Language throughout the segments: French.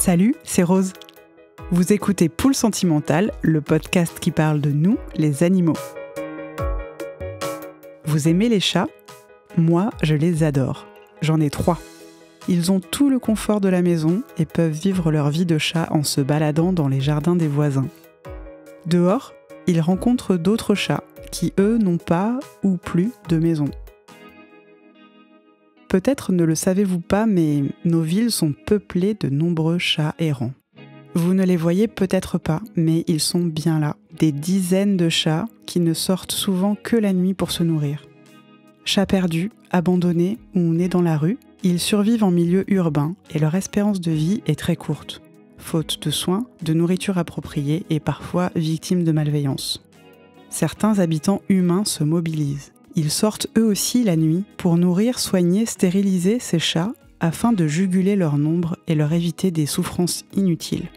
Salut, c'est Rose. Vous écoutez Poule Sentimentale, le podcast qui parle de nous, les animaux. Vous aimez les chats ? Moi, je les adore. J'en ai 3. Ils ont tout le confort de la maison et peuvent vivre leur vie de chat en se baladant dans les jardins des voisins. Dehors, ils rencontrent d'autres chats qui, eux, n'ont pas ou plus de maison. Peut-être ne le savez-vous pas, mais nos villes sont peuplées de nombreux chats errants. Vous ne les voyez peut-être pas, mais ils sont bien là. Des dizaines de chats qui ne sortent souvent que la nuit pour se nourrir. Chats perdus, abandonnés ou nés dans la rue, ils survivent en milieu urbain et leur espérance de vie est très courte, faute de soins, de nourriture appropriée et parfois victimes de malveillance. Certains habitants humains se mobilisent. Ils sortent eux aussi la nuit pour nourrir, soigner, stériliser ces chats afin de juguler leur nombre et leur éviter des souffrances inutiles.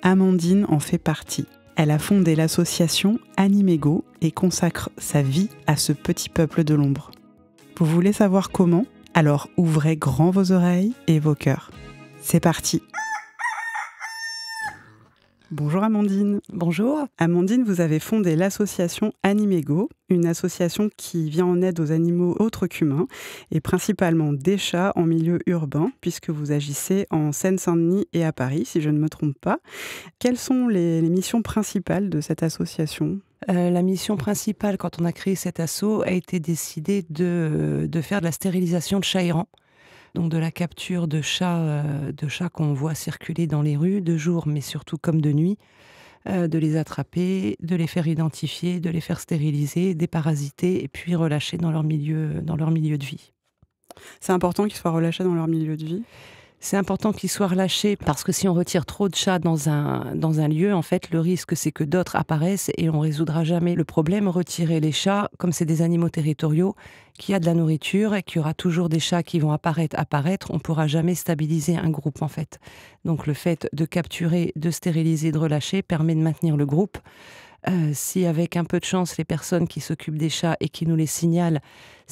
Amandine en fait partie. Elle a fondé l'association Animego et consacre sa vie à ce petit peuple de l'ombre. Vous voulez savoir comment ? Alors ouvrez grand vos oreilles et vos cœurs. C'est parti ! Bonjour Amandine. Bonjour. Amandine, vous avez fondé l'association Animego, une association qui vient en aide aux animaux autres qu'humains et principalement des chats en milieu urbain, puisque vous agissez en Seine-Saint-Denis et à Paris, si je ne me trompe pas. Quelles sont les missions principales de cette association ? La mission principale, quand on a créé cet asso, a été décidée de faire de la stérilisation de chats errants. Donc de la capture de chats qu'on voit circuler dans les rues de jour, mais surtout comme de nuit, de les attraper, de les faire identifier, de les faire stériliser, déparasiter et puis relâcher dans leur milieu de vie. C'est important qu'ils soient relâchés dans leur milieu de vie ? C'est important qu'ils soient relâchés parce que si on retire trop de chats dans un lieu, en fait, le risque, c'est que d'autres apparaissent et on ne résoudra jamais le problème. Retirer les chats, comme c'est des animaux territoriaux, qu'il y a de la nourriture et qu'il y aura toujours des chats qui vont apparaître, on ne pourra jamais stabiliser un groupe, en fait. Donc le fait de capturer, de stériliser, de relâcher permet de maintenir le groupe. Si avec un peu de chance, les personnes qui s'occupent des chats et qui nous les signalent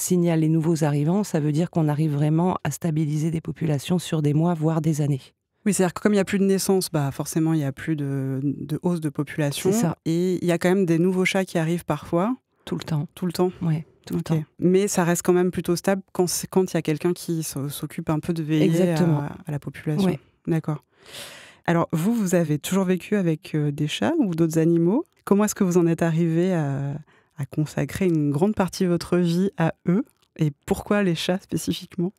les nouveaux arrivants, ça veut dire qu'on arrive vraiment à stabiliser des populations sur des mois, voire des années. Oui, c'est-à-dire que comme il n'y a plus de naissance, forcément, il n'y a plus de hausse de population. C'est ça. Et il y a quand même des nouveaux chats qui arrivent parfois. Tout le temps. Tout le temps ? Oui, tout le temps. Mais ça reste quand même plutôt stable quand il y a quelqu'un qui s'occupe un peu de veiller à la population. Oui. D'accord. Alors, vous avez toujours vécu avec des chats ou d'autres animaux ? Comment est-ce que vous en êtes arrivé à consacrer une grande partie de votre vie à eux ? Et pourquoi les chats spécifiquement ?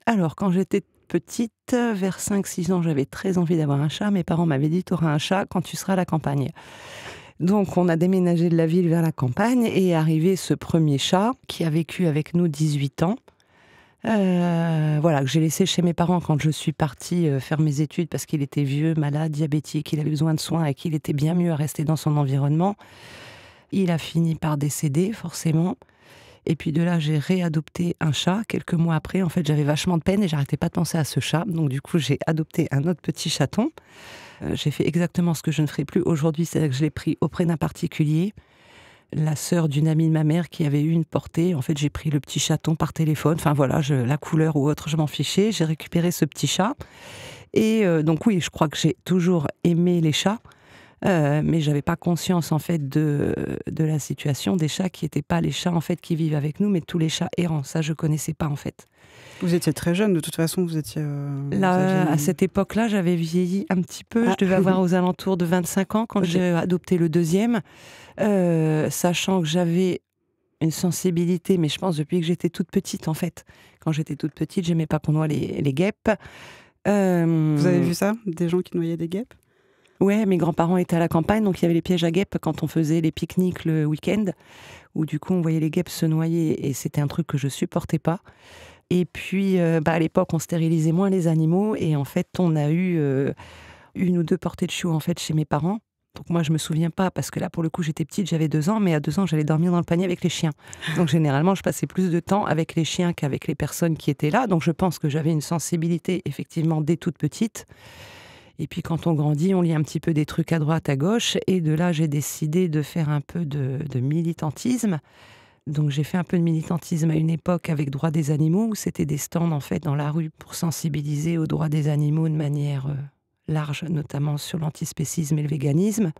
Alors, quand j'étais petite, vers 5-6 ans, j'avais très envie d'avoir un chat. Mes parents m'avaient dit « tu auras un chat quand tu seras à la campagne ». Donc, on a déménagé de la ville vers la campagne et est arrivé ce premier chat qui a vécu avec nous 18 ans. Que j'ai laissé chez mes parents quand je suis partie faire mes études parce qu'il était vieux, malade, diabétique, il avait besoin de soins et qu'il était bien mieux à rester dans son environnement. Il a fini par décéder, forcément. Et puis de là, j'ai réadopté un chat. Quelques mois après, en fait, j'avais vachement de peine et j'arrêtais pas de penser à ce chat. Donc du coup, j'ai adopté un autre petit chaton. J'ai fait exactement ce que je ne ferai plus aujourd'hui, c'est-à-dire que je l'ai pris auprès d'un particulier. La sœur d'une amie de ma mère qui avait eu une portée. En fait, j'ai pris le petit chaton par téléphone. Enfin voilà, la couleur ou autre, je m'en fichais. J'ai récupéré ce petit chat. Et donc oui, je crois que j'ai toujours aimé les chats. Mais j'avais pas conscience en fait de la situation des chats qui n'étaient pas les chats en fait qui vivent avec nous, mais tous les chats errants. Ça, je connaissais pas en fait. Vous étiez très jeune, de toute façon, vous étiez... À cette époque-là, j'avais vieilli un petit peu. Je devais avoir aux alentours de 25 ans quand j'ai adopté le deuxième. Sachant que j'avais une sensibilité, mais je pense depuis que j'étais toute petite en fait. Quand j'étais toute petite, j'aimais pas qu'on noie les guêpes. Vous avez vu ça ? Des gens qui noyaient des guêpes ? Ouais, mes grands-parents étaient à la campagne, donc il y avait les pièges à guêpes quand on faisait les pique-niques le week-end, où du coup on voyait les guêpes se noyer et c'était un truc que je supportais pas. Et puis à l'époque on stérilisait moins les animaux et en fait on a eu 1 ou 2 portées de chiots en fait chez mes parents. Donc moi je me souviens pas parce que là pour le coup j'étais petite, j'avais 2 ans, mais à 2 ans j'allais dormir dans le panier avec les chiens. Donc généralement je passais plus de temps avec les chiens qu'avec les personnes qui étaient là. Donc je pense que j'avais une sensibilité effectivement dès toute petite. Et puis quand on grandit, on lit un petit peu des trucs à droite, à gauche. Et de là, j'ai décidé de faire un peu de militantisme. Donc j'ai fait un peu de militantisme à une époque avec droit des animaux, où c'était des stands en fait dans la rue pour sensibiliser aux droits des animaux de manière large, notamment sur l'antispécisme et le véganisme.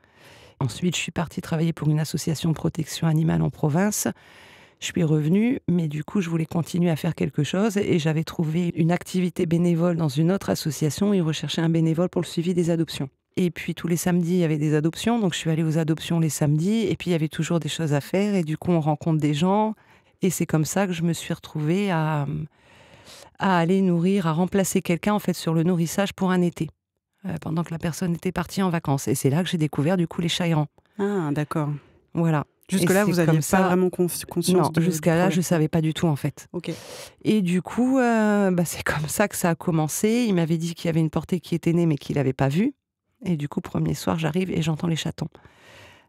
Ensuite, je suis partie travailler pour une association de protection animale en province. Je suis revenue, mais du coup, je voulais continuer à faire quelque chose et j'avais trouvé une activité bénévole dans une autre association. Ils recherchaient un bénévole pour le suivi des adoptions. Et puis, tous les samedis, il y avait des adoptions. Donc, je suis allée aux adoptions les samedis. Et puis, il y avait toujours des choses à faire. Et du coup, on rencontre des gens. Et c'est comme ça que je me suis retrouvée à aller nourrir, à remplacer quelqu'un, en fait, sur le nourrissage pour un été, pendant que la personne était partie en vacances. Et c'est là que j'ai découvert, du coup, les chats errants. Ah, d'accord. Voilà. Jusque-là, vous n'aviez pas vraiment conscience Non, du jusqu'à là, problème. je ne savais pas du tout, en fait. Ok. Et du coup, c'est comme ça que ça a commencé. Il m'avait dit qu'il y avait une portée qui était née, mais qu'il n'avait pas vue. Et du coup, premier soir, j'arrive et j'entends les chatons.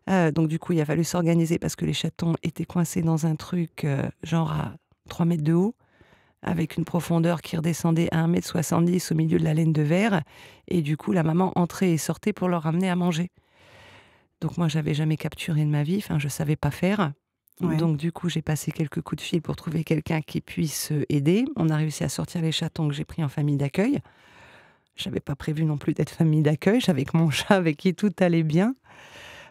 Donc du coup, il a fallu s'organiser parce que les chatons étaient coincés dans un truc genre à 3 mètres de haut, avec une profondeur qui redescendait à 1,70 m au milieu de la laine de verre. Et du coup, la maman entrait et sortait pour leur ramener à manger. Donc moi, j'avais jamais capturé de ma vie, enfin, je savais pas faire. Ouais. Donc du coup, j'ai passé quelques coups de fil pour trouver quelqu'un qui puisse aider. On a réussi à sortir les chatons que j'ai pris en famille d'accueil. J'avais pas prévu non plus d'être famille d'accueil, j'avais que mon chat avec qui tout allait bien.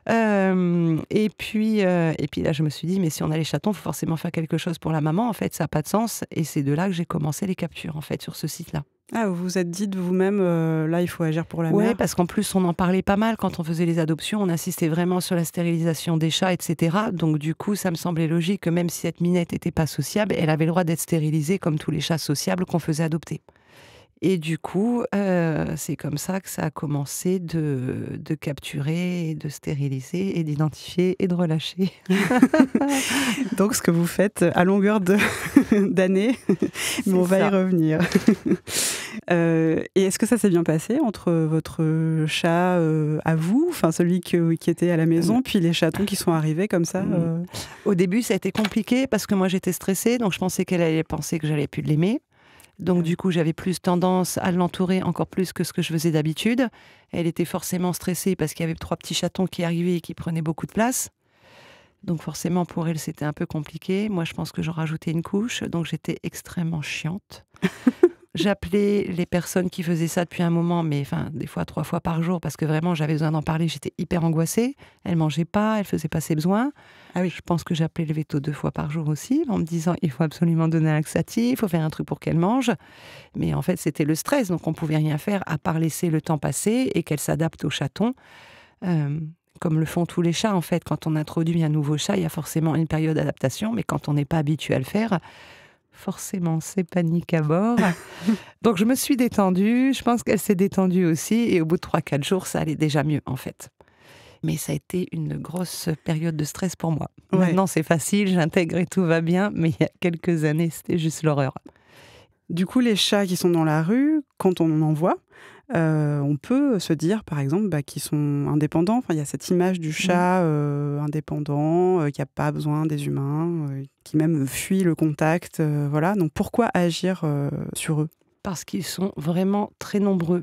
Et puis là, je me suis dit, mais si on a les chatons, il faut forcément faire quelque chose pour la maman. En fait, ça n'a pas de sens. Et c'est de là que j'ai commencé les captures, en fait, sur ce site-là. Ah, vous vous êtes dit de vous-même, là, il faut agir pour la Ouais, mère. parce qu'en plus, on en parlait pas mal quand on faisait les adoptions. On insistait vraiment sur la stérilisation des chats, etc. Donc, du coup, ça me semblait logique que même si cette minette n'était pas sociable, elle avait le droit d'être stérilisée comme tous les chats sociables qu'on faisait adopter. Et du coup, c'est comme ça que ça a commencé de capturer, et de stériliser, et d'identifier, et de relâcher. Donc, ce que vous faites à longueur d'années, mais on va y revenir. Et est-ce que ça s'est bien passé entre votre chat à vous, enfin celui qui était à la maison, puis les chatons qui sont arrivés comme ça Au début, ça a été compliqué parce que moi, j'étais stressée, donc je pensais qu'elle allait penser que j'allais plus l'aimer. Donc du coup, j'avais plus tendance à l'entourer encore plus que ce que je faisais d'habitude. Elle était forcément stressée parce qu'il y avait 3 petits chatons qui arrivaient et qui prenaient beaucoup de place. Donc forcément, pour elle, c'était un peu compliqué. Moi, je pense que j'en rajoutais une couche, donc j'étais extrêmement chiante. J'appelais les personnes qui faisaient ça depuis un moment, mais enfin, des fois 3 fois par jour, parce que vraiment, j'avais besoin d'en parler. J'étais hyper angoissée. Elle mangeait pas, elle faisait pas ses besoins. Ah oui, je pense que j'appelais le veto 2 fois par jour aussi, en me disant il faut absolument donner un laxatif, il faut faire un truc pour qu'elle mange. Mais en fait, c'était le stress, donc on pouvait rien faire à part laisser le temps passer et qu'elle s'adapte au chaton. Comme le font tous les chats, en fait. Quand on introduit un nouveau chat, il y a forcément une période d'adaptation, mais quand on n'est pas habitué à le faire, forcément, c'est panique à bord. Donc, je me suis détendue. Je pense qu'elle s'est détendue aussi. Et au bout de 3-4 jours, ça allait déjà mieux, en fait. Mais ça a été une grosse période de stress pour moi. Ouais. Maintenant, c'est facile, j'intègre et tout va bien. Mais il y a quelques années, c'était juste l'horreur. Du coup, les chats qui sont dans la rue, quand on en voit, on peut se dire, par exemple, qu'ils sont indépendants. Enfin, il y a cette image du chat indépendant, qui n'a pas besoin des humains, qui même fuit le contact. Voilà. Donc, pourquoi agir sur eux ? Parce qu'ils sont vraiment très nombreux.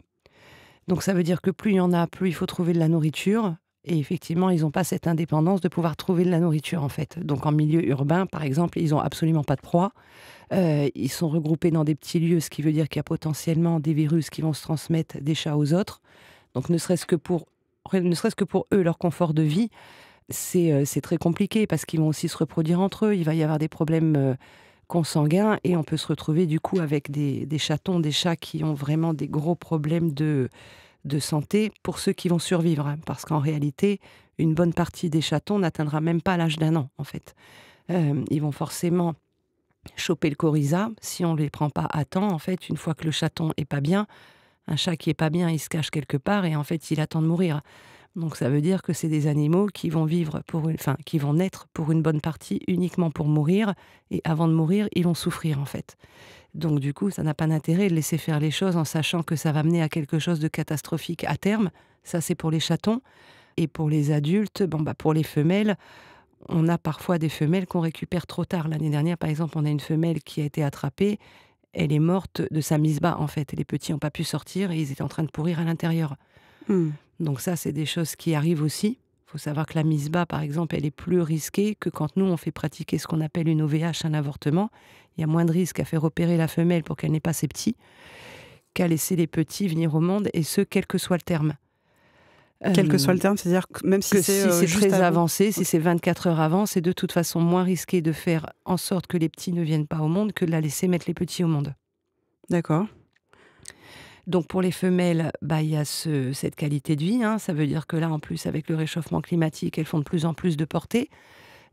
Donc, ça veut dire que plus il y en a, plus il faut trouver de la nourriture. Et effectivement, ils n'ont pas cette indépendance de pouvoir trouver de la nourriture, en fait. Donc, en milieu urbain, par exemple, ils n'ont absolument pas de proie. Ils sont regroupés dans des petits lieux, ce qui veut dire qu'il y a potentiellement des virus qui vont se transmettre des chats aux autres. Donc, ne serait-ce que pour eux, leur confort de vie, c'est très compliqué parce qu'ils vont aussi se reproduire entre eux. Il va y avoir des problèmes consanguins et on peut se retrouver du coup avec des chatons, des chats qui ont vraiment des gros problèmes de santé pour ceux qui vont survivre. Hein, parce qu'en réalité, une bonne partie des chatons n'atteindra même pas l'âge d'1 an, en fait. Ils vont forcément choper le coryza si on ne les prend pas à temps. En fait, une fois que le chaton est pas bien, un chat qui est pas bien, il se cache quelque part et en fait, il attend de mourir. Donc ça veut dire que c'est des animaux qui vont qui vont naître pour une bonne partie uniquement pour mourir et avant de mourir, ils vont souffrir en fait. Donc du coup, ça n'a pas d'intérêt de laisser faire les choses en sachant que ça va mener à quelque chose de catastrophique à terme. Ça, c'est pour les chatons. Et pour les adultes, pour les femelles, on a parfois des femelles qu'on récupère trop tard. L'année dernière, par exemple, on a une femelle qui a été attrapée. Elle est morte de sa mise bas, en fait. Les petits n'ont pas pu sortir et ils étaient en train de pourrir à l'intérieur. Donc ça, c'est des choses qui arrivent aussi. Il faut savoir que la mise bas, par exemple, elle est plus risquée que quand nous, on fait pratiquer ce qu'on appelle une OVH, un avortement. Il y a moins de risques à faire opérer la femelle pour qu'elle n'ait pas ses petits qu'à laisser les petits venir au monde, et ce, quel que soit le terme. Quel que soit le terme, c'est-à-dire que même si c'est juste très avant... avancé, si c'est 24 heures avant, c'est de toute façon moins risqué de faire en sorte que les petits ne viennent pas au monde que de la laisser mettre les petits au monde. D'accord. Donc pour les femelles, il y a cette qualité de vie. Ça veut dire que là, en plus, avec le réchauffement climatique, elles font de plus en plus de portées.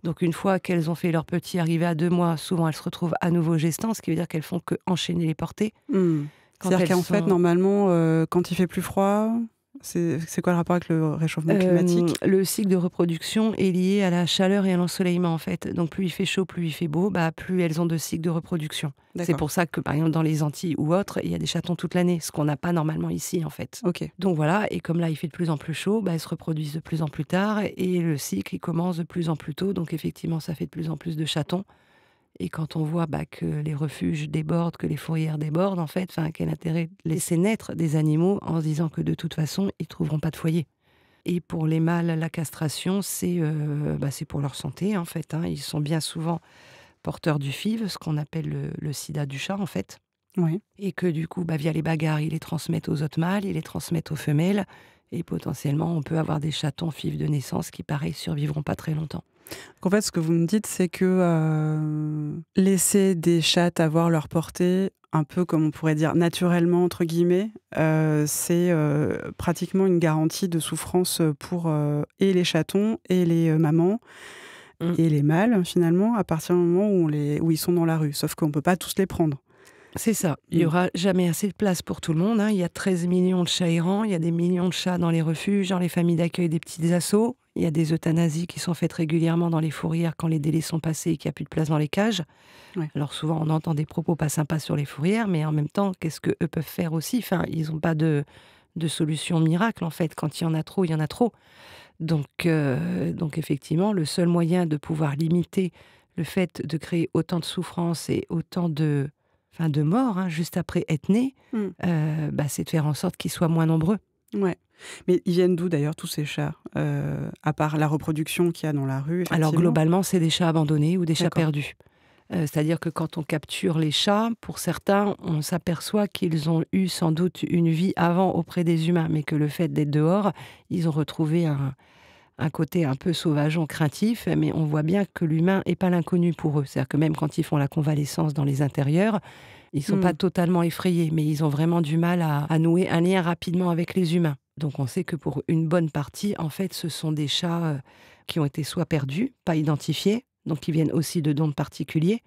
Donc une fois qu'elles ont fait leurs petits arrivés à 2 mois, souvent elles se retrouvent à nouveau gestantes, ce qui veut dire qu'elles font qu'enchaîner les portées. C'est-à-dire qu'en fait, normalement, quand il fait plus froid... C'est quoi le rapport avec le réchauffement climatique? Le cycle de reproduction est lié à la chaleur et à l'ensoleillement, en fait. Donc plus il fait chaud, plus il fait beau, plus elles ont de cycles de reproduction. C'est pour ça que, par exemple, dans les Antilles ou autres, il y a des chatons toute l'année, ce qu'on n'a pas normalement ici, en fait. Okay. Donc voilà, et comme là, il fait de plus en plus chaud, elles se reproduisent de plus en plus tard, et le cycle, il commence de plus en plus tôt. Donc effectivement, ça fait de plus en plus de chatons. Et quand on voit que les refuges débordent, que les fourrières débordent, en fait, quel intérêt de laisser naître des animaux en se disant que de toute façon, ils ne trouveront pas de foyer. Et pour les mâles, la castration, c'est pour leur santé, en fait. Ils sont bien souvent porteurs du FIV, ce qu'on appelle le sida du chat, en fait. Oui. Et que du coup, via les bagarres, ils les transmettent aux autres mâles, ils les transmettent aux femelles. Et potentiellement, on peut avoir des chatons FIV de naissance qui, pareil, survivront pas très longtemps. En fait, ce que vous me dites, c'est que laisser des chattes avoir leur portée, un peu comme on pourrait dire naturellement, entre guillemets, c'est pratiquement une garantie de souffrance pour et les chatons et les mamans et les mâles, finalement, à partir du moment où ils sont dans la rue. Sauf qu'on ne peut pas tous les prendre. C'est ça. Il n'y aura jamais assez de place pour tout le monde. Il y a 13 millions de chats errants, il y a des millions de chats dans les refuges, dans les familles d'accueil des petits assos. Il y a des euthanasies qui sont faites régulièrement dans les fourrières quand les délais sont passés et qu'il n'y a plus de place dans les cages. Ouais. Alors souvent, on entend des propos pas sympas sur les fourrières, mais en même temps, qu'est-ce qu'eux peuvent faire aussi? Ils n'ont pas de solution miracle, en fait. Quand il y en a trop, il y en a trop. Donc effectivement, le seul moyen de pouvoir limiter le fait de créer autant de souffrance et autant de morts, juste après être nés, c'est de faire en sorte qu'ils soient moins nombreux. Ouais. Mais ils viennent d'où d'ailleurs tous ces chats, à part la reproduction qu'il y a dans la rue? Alors globalement, c'est des chats abandonnés ou des chats perdus. C'est-à-dire que quand on capture les chats, pour certains, on s'aperçoit qu'ils ont eu sans doute une vie avant auprès des humains, mais que le fait d'être dehors, ils ont retrouvé un côté un peu sauvageon, craintif, mais on voit bien que l'humain n'est pas l'inconnu pour eux. C'est-à-dire que même quand ils font la convalescence dans les intérieurs, ils ne sont pas totalement effrayés, mais ils ont vraiment du mal à nouer un lien rapidement avec les humains. Donc on sait que pour une bonne partie, en fait, ce sont des chats qui ont été soit perdus, pas identifiés, donc qui viennent aussi de dons particuliers.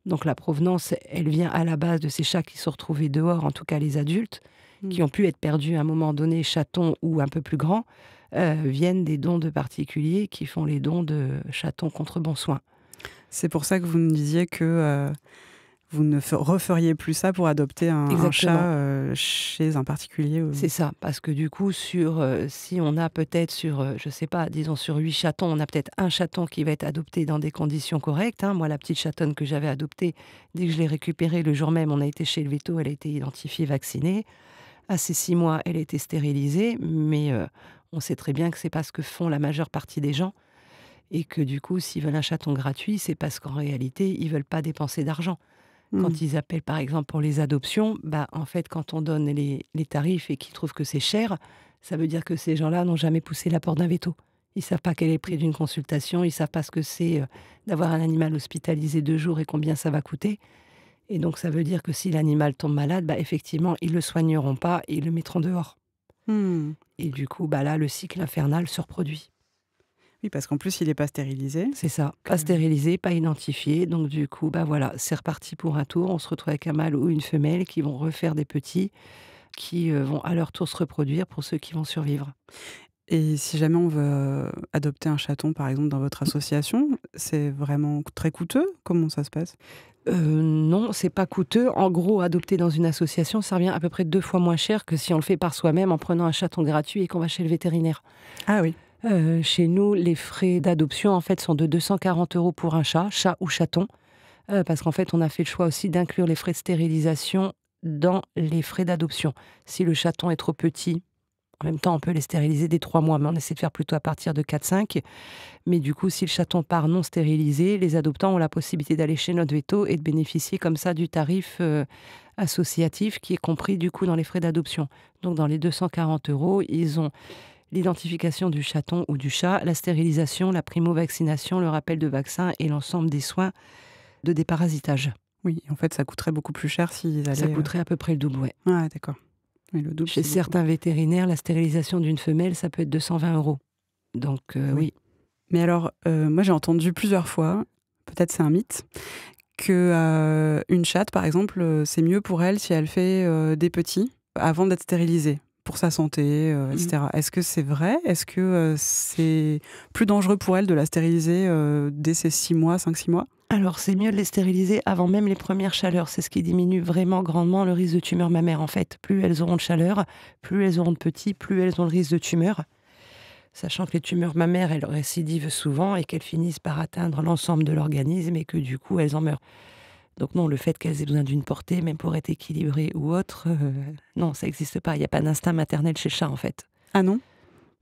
Donc la provenance, elle vient à la base de ces chats qui sont retrouvés dehors, en tout cas les adultes, qui ont pu être perdus à un moment donné, chatons ou un peu plus grands, viennent des dons de particuliers qui font les dons de chatons contre bon soin. C'est pour ça que vous me disiez que vous ne referiez plus ça pour adopter un chat chez un particulier. C'est ça, parce que du coup, si on a peut-être je sais pas, disons sur 8 chatons, on a peut-être un chaton qui va être adopté dans des conditions correctes. Moi, la petite chatonne que j'avais adoptée, dès que je l'ai récupérée, le jour même, on a été chez le véto, elle a été identifiée, vaccinée. À ses 6 mois, elle a été stérilisée, mais on sait très bien que c'est pas ce que font la majeure partie des gens. Et que du coup, s'ils veulent un chaton gratuit, c'est parce qu'en réalité, ils veulent pas dépenser d'argent. Quand ils appellent, par exemple, pour les adoptions, en fait, quand on donne les tarifs et qu'ils trouvent que c'est cher, ça veut dire que ces gens-là n'ont jamais poussé la porte d'un veto. Ils ne savent pas quel est le prix d'une consultation, ils ne savent pas ce que c'est d'avoir un animal hospitalisé 2 jours et combien ça va coûter. Et donc, ça veut dire que si l'animal tombe malade, effectivement, ils ne le soigneront pas et ils le mettront dehors. Et du coup, là, le cycle infernal se reproduit. Oui, parce qu'en plus, il n'est pas stérilisé. C'est ça, pas stérilisé, pas identifié. Donc du coup, voilà, c'est reparti pour un tour. On se retrouve avec un mâle ou une femelle qui vont refaire des petits, qui vont à leur tour se reproduire pour ceux qui vont survivre. Et si jamais on veut adopter un chaton, par exemple, dans votre association, c'est vraiment très coûteux? Comment ça se passe? Non, c'est pas coûteux. En gros, adopter dans une association, ça revient à peu près 2 fois moins cher que si on le fait par soi-même en prenant un chaton gratuit et qu'on va chez le vétérinaire. Ah oui. Chez nous, les frais d'adoption, en fait, sont de 240 € pour un chat ou chaton, parce qu'en fait, on a fait le choix aussi d'inclure les frais de stérilisation dans les frais d'adoption. Si le chaton est trop petit, En même temps, on peut les stériliser dès 3 mois, mais on essaie de faire plutôt à partir de 4-5. Mais du coup, si le chaton part non stérilisé, les adoptants ont la possibilité d'aller chez notre veto et de bénéficier comme ça du tarif associatif qui est compris du coup dans les frais d'adoption. Donc dans les 240 €, ils ont l'identification du chaton ou du chat, la stérilisation, la primo-vaccination, le rappel de vaccin et l'ensemble des soins de déparasitage. Oui, en fait, ça coûterait beaucoup plus cher s'ils allaient... Ça coûterait à peu près le double, ouais. Ah, d'accord. Oui, le double, Chez c'est certains vétérinaires, la stérilisation d'une femelle, ça peut être 220 €. Donc oui. Mais alors, moi j'ai entendu plusieurs fois, peut-être c'est un mythe, que une chatte, par exemple, c'est mieux pour elle si elle fait des petits avant d'être stérilisée, pour sa santé, etc. Est-ce que c'est vrai? Est-ce que c'est plus dangereux pour elle de la stériliser dès ses 6 mois, 5-6 mois? Alors, c'est mieux de les stériliser avant même les premières chaleurs. C'est ce qui diminue vraiment grandement le risque de tumeur mammaire, en fait. Plus elles auront de chaleur, plus elles auront de petits, plus elles ont le risque de tumeur. Sachant que les tumeurs mammaires, elles récidivent souvent et qu'elles finissent par atteindre l'ensemble de l'organisme et que du coup, elles en meurent. Donc non, le fait qu'elles aient besoin d'une portée, même pour être équilibrées ou autre, non, ça n'existe pas. Il n'y a pas d'instinct maternel chez le chat, en fait. Ah non?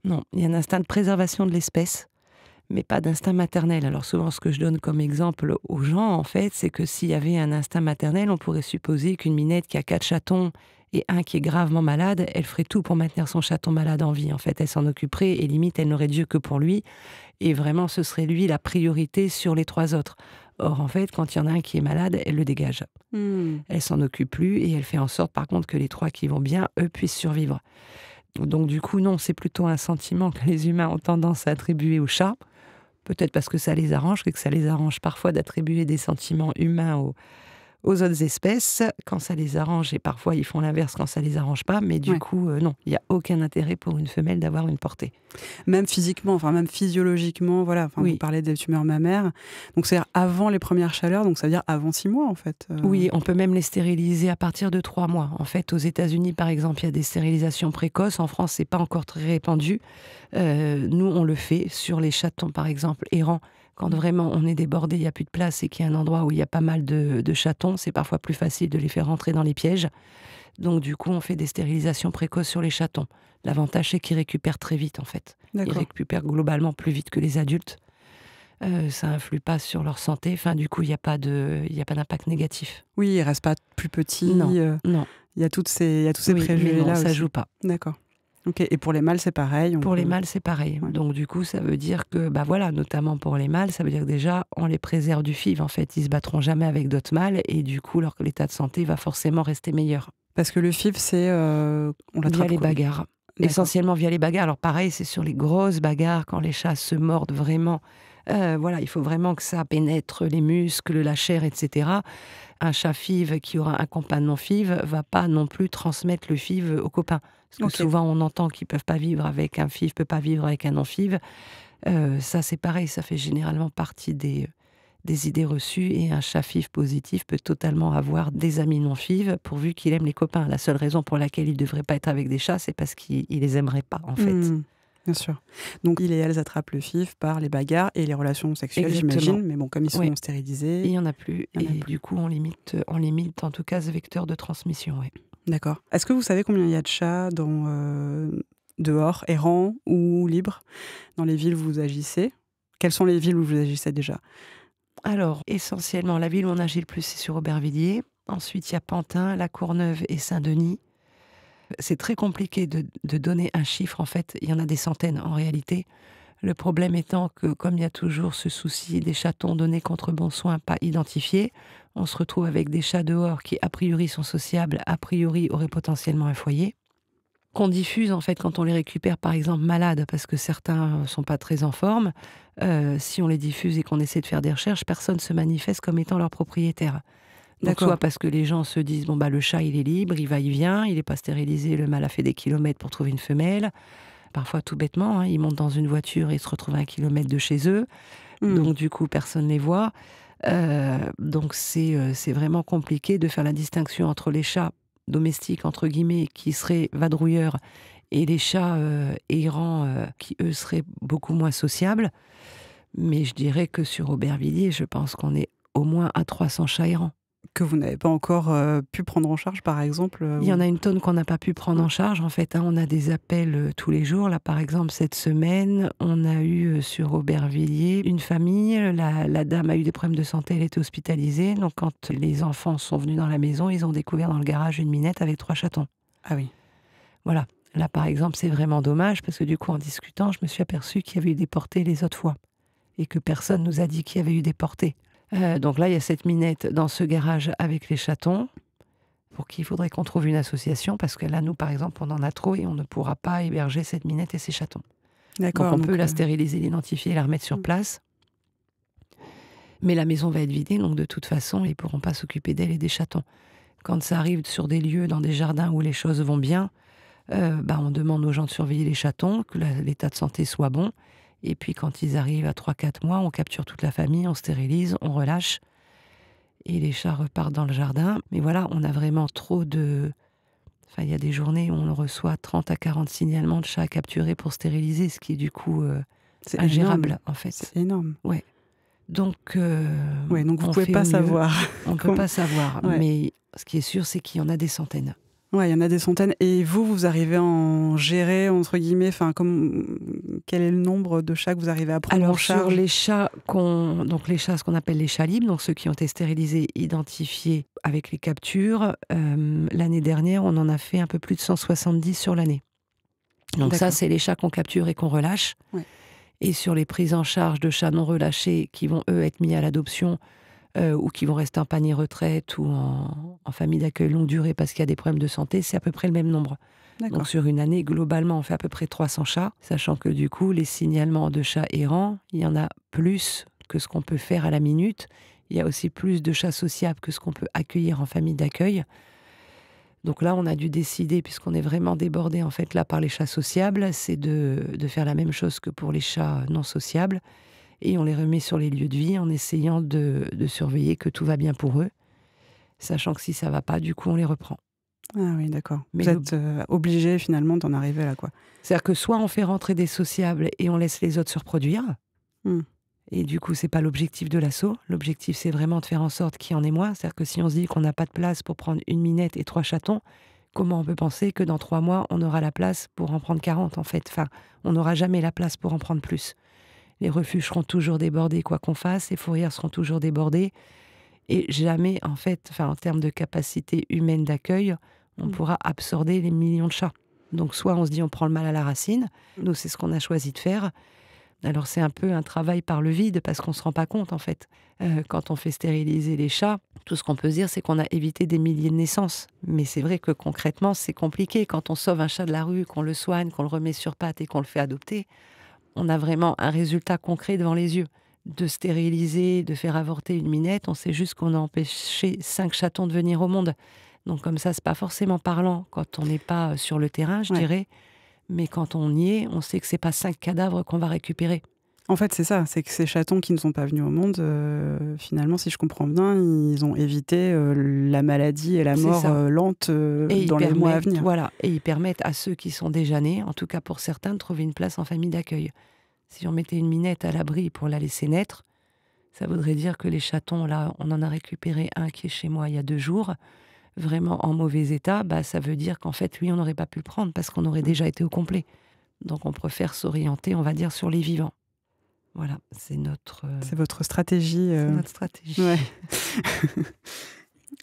Non, il y a un instinct de préservation de l'espèce, mais pas d'instinct maternel. Alors souvent, ce que je donne comme exemple aux gens, en fait, c'est que s'il y avait un instinct maternel, on pourrait supposer qu'une minette qui a 4 chatons et un qui est gravement malade, elle ferait tout pour maintenir son chaton malade en vie. En fait, elle s'en occuperait et limite, elle n'aurait Dieu que pour lui. Et vraiment, ce serait lui la priorité sur les 3 autres. Or, en fait, quand il y en a un qui est malade, elle le dégage. Elle s'en occupe plus et elle fait en sorte, par contre, que les 3 qui vont bien, eux, puissent survivre. Donc, du coup, non, c'est plutôt un sentiment que les humains ont tendance à attribuer aux chats. Peut-être parce que ça les arrange, que ça les arrange parfois d'attribuer des sentiments humains aux autres espèces, quand ça les arrange, et parfois ils font l'inverse quand ça les arrange pas, mais du coup, non, il n'y a aucun intérêt pour une femelle d'avoir une portée. Même physiquement, enfin même physiologiquement, voilà, enfin, Oui. Vous parlez des tumeurs mammaires, donc c'est-à-dire avant les premières chaleurs, donc ça veut dire avant 6 mois en fait. Oui, on peut même les stériliser à partir de 3 mois. En fait, aux États-Unis, par exemple, il y a des stérilisations précoces. En France, c'est pas encore très répandu. Nous, on le fait sur les chatons, par exemple, errants. Quand vraiment on est débordé, il n'y a plus de place et qu'il y a un endroit où il y a pas mal de chatons, c'est parfois plus facile de les faire rentrer dans les pièges. Donc du coup, on fait des stérilisations précoces sur les chatons. L'avantage, c'est qu'ils récupèrent très vite, en fait. Ils D'accord. récupèrent globalement plus vite que les adultes. Ça influe pas sur leur santé. Enfin, du coup, il n'y a pas d'impact négatif. Oui, il reste pas plus petit. Non. Il y a tous ces Oui, préjugés mais non, là ça aussi. joue pas. D'accord. Ok. Et pour les mâles, c'est pareil. Pour les mâles, c'est pareil. Ouais. Donc du coup, ça veut dire que, voilà, notamment pour les mâles, ça veut dire que déjà, on les préserve du FIV. En fait, ils se battront jamais avec d'autres mâles et du coup, l'état de santé va forcément rester meilleur. Parce que le FIV, c'est on l'attrape Via les bagarres. D'accord. Essentiellement via les bagarres. Alors pareil, c'est sur les grosses bagarres, quand les chats se mordent vraiment. Voilà, il faut vraiment que ça pénètre les muscles, la chair, etc. Un chat FIV qui aura un compagnon FIV va pas non plus transmettre le FIV aux copains. Parce que souvent, on entend qu'ils peuvent pas vivre avec un FIV, peut pas vivre avec un non-FIV. Ça, c'est pareil, ça fait généralement partie des idées reçues. Et un chat FIV positif peut totalement avoir des amis non-FIV pourvu qu'il aime les copains. La seule raison pour laquelle il ne devrait pas être avec des chats, c'est parce qu'il les aimerait pas, en fait. Bien sûr. Donc, ils et elles attrapent le FIV par les bagarres et les relations sexuelles, j'imagine. Mais bon, comme ils sont stérilisés... Il n'y en a plus. Du coup, on limite en tout cas ce vecteur de transmission. Ouais. D'accord. Est-ce que vous savez combien il y a de chats dehors, errants ou libres, dans les villes où vous agissez? Quelles sont les villes où vous agissez déjà? Alors, essentiellement, la ville où on agit le plus, c'est sur Aubervilliers. Ensuite, il y a Pantin, La Courneuve et Saint-Denis. C'est très compliqué de donner un chiffre, en fait. Il y en a des centaines, en réalité. Le problème étant que, comme il y a toujours ce souci des chatons donnés contre bon soin, pas identifiés, on se retrouve avec des chats dehors qui, a priori, sont sociables, a priori, auraient potentiellement un foyer. Qu'on diffuse, en fait, quand on les récupère, par exemple, malades, parce que certains ne sont pas très en forme. Si on les diffuse et qu'on essaie de faire des recherches, personne ne se manifeste comme étant leur propriétaire. Donc, soit parce que les gens se disent, le chat, il est libre, il va, il vient, il n'est pas stérilisé, le mâle a fait des kilomètres pour trouver une femelle. Parfois, tout bêtement, ils montent dans une voiture et ils se retrouvent à 1 kilomètre de chez eux. Donc, du coup, personne ne les voit. Donc, c'est vraiment compliqué de faire la distinction entre les chats domestiques, entre guillemets, qui seraient vadrouilleurs, et les chats errants, qui, eux, seraient beaucoup moins sociables. Mais je dirais que sur Aubervilliers, je pense qu'on est au moins à 300 chats errants. Que vous n'avez pas encore pu prendre en charge, par exemple Il y en a une tonne qu'on n'a pas pu prendre en charge, en fait. On a des appels tous les jours. Là, par exemple, cette semaine, on a eu sur Aubervilliers une famille. La dame a eu des problèmes de santé, elle était hospitalisée. Donc, quand les enfants sont venus dans la maison, ils ont découvert dans le garage une minette avec 3 chatons. Ah oui. Voilà. Là, par exemple, c'est vraiment dommage parce que du coup, en discutant, je me suis aperçue qu'il y avait eu des portées les autres fois et que personne nous a dit qu'il y avait eu des portées. Donc là, il y a cette minette dans ce garage avec les chatons pour qui il faudrait qu'on trouve une association parce que là, nous, par exemple, on en a trop et on ne pourra pas héberger cette minette et ses chatons. D'accord. Donc on peut la stériliser, l'identifier et la remettre sur place. Mais la maison va être vidée, donc de toute façon, ils ne pourront pas s'occuper d'elle et des chatons. Quand ça arrive sur des lieux, dans des jardins où les choses vont bien, on demande aux gens de surveiller les chatons, que l'état de santé soit bon. Et puis quand ils arrivent à 3-4 mois, on capture toute la famille, on stérilise, on relâche. Et les chats repartent dans le jardin. Mais voilà, on a vraiment trop de... Enfin, il y a des journées où on reçoit 30 à 40 signalements de chats à capturer pour stériliser, ce qui est du coup c'est ingérable, énorme. en fait. C'est énorme. Ouais. Donc, donc vous ne pouvez pas savoir. On ne peut pas savoir. Ouais. Mais ce qui est sûr, c'est qu'il y en a des centaines. Ouais, il y en a des centaines. Et vous arrivez à en gérer, entre guillemets, quel est le nombre de chats que vous arrivez à prendre en charge? Sur les chats, ce qu'on appelle les chats libres, donc ceux qui ont été stérilisés, identifiés avec les captures, l'année dernière, on en a fait un peu plus de 170 sur l'année. Donc ça, c'est les chats qu'on capture et qu'on relâche. Ouais. Et sur les prises en charge de chats non relâchés qui vont, eux, être mis à l'adoption, ou qui vont rester en panier retraite ou en famille d'accueil longue durée parce qu'il y a des problèmes de santé, c'est à peu près le même nombre. D'accord. Donc sur une année, globalement, on fait à peu près 300 chats, sachant que du coup, les signalements de chats errants, il y en a plus que ce qu'on peut faire à la minute. Il y a aussi plus de chats sociables que ce qu'on peut accueillir en famille d'accueil. Donc là, on a dû décider, puisqu'on est vraiment débordé en fait là par les chats sociables, c'est de faire la même chose que pour les chats non sociables. Et on les remet sur les lieux de vie en essayant de surveiller que tout va bien pour eux, sachant que si ça va pas, du coup, on les reprend. Ah oui, d'accord. Mais vous êtes obligé finalement d'en arriver là, quoi. C'est-à-dire que soit on fait rentrer des sociables et on laisse les autres se reproduire, et du coup, c'est pas l'objectif de l'assaut. L'objectif, c'est vraiment de faire en sorte qu'il y en ait moins. C'est-à-dire que si on se dit qu'on n'a pas de place pour prendre une minette et 3 chatons, comment on peut penser que dans 3 mois, on aura la place pour en prendre 40, en fait? Enfin, on n'aura jamais la place pour en prendre plus. Les refuges seront toujours débordés, quoi qu'on fasse. Les fourrières seront toujours débordées. Et jamais, en fait, en termes de capacité humaine d'accueil, on pourra absorber les millions de chats. Donc, soit on se dit on prend le mal à la racine. Nous, c'est ce qu'on a choisi de faire. Alors, c'est un peu un travail par le vide parce qu'on ne se rend pas compte, en fait. Quand on fait stériliser les chats, tout ce qu'on peut se dire, c'est qu'on a évité des milliers de naissances. Mais c'est vrai que concrètement, c'est compliqué. Quand on sauve un chat de la rue, qu'on le soigne, qu'on le remet sur pattes et qu'on le fait adopter, on a vraiment un résultat concret devant les yeux. De stériliser, de faire avorter une minette, on sait juste qu'on a empêché 5 chatons de venir au monde. Donc comme ça, c'est pas forcément parlant quand on n'est pas sur le terrain, je dirais. Mais quand on y est, on sait que c'est pas 5 cadavres qu'on va récupérer. En fait, c'est ça, c'est que ces chatons qui ne sont pas venus au monde, finalement, si je comprends bien, ils ont évité la maladie et la mort lente dans les mois à venir. Voilà, et ils permettent à ceux qui sont déjà nés, en tout cas pour certains, de trouver une place en famille d'accueil. Si on mettait une minette à l'abri pour la laisser naître, ça voudrait dire que les chatons, là, on en a récupéré un qui est chez moi il y a 2 jours, vraiment en mauvais état, ça veut dire qu'en fait, lui, on n'aurait pas pu le prendre parce qu'on aurait déjà été au complet. Donc on préfère s'orienter, on va dire, sur les vivants. Voilà, c'est notre... C'est votre stratégie. C'est notre stratégie. Ouais.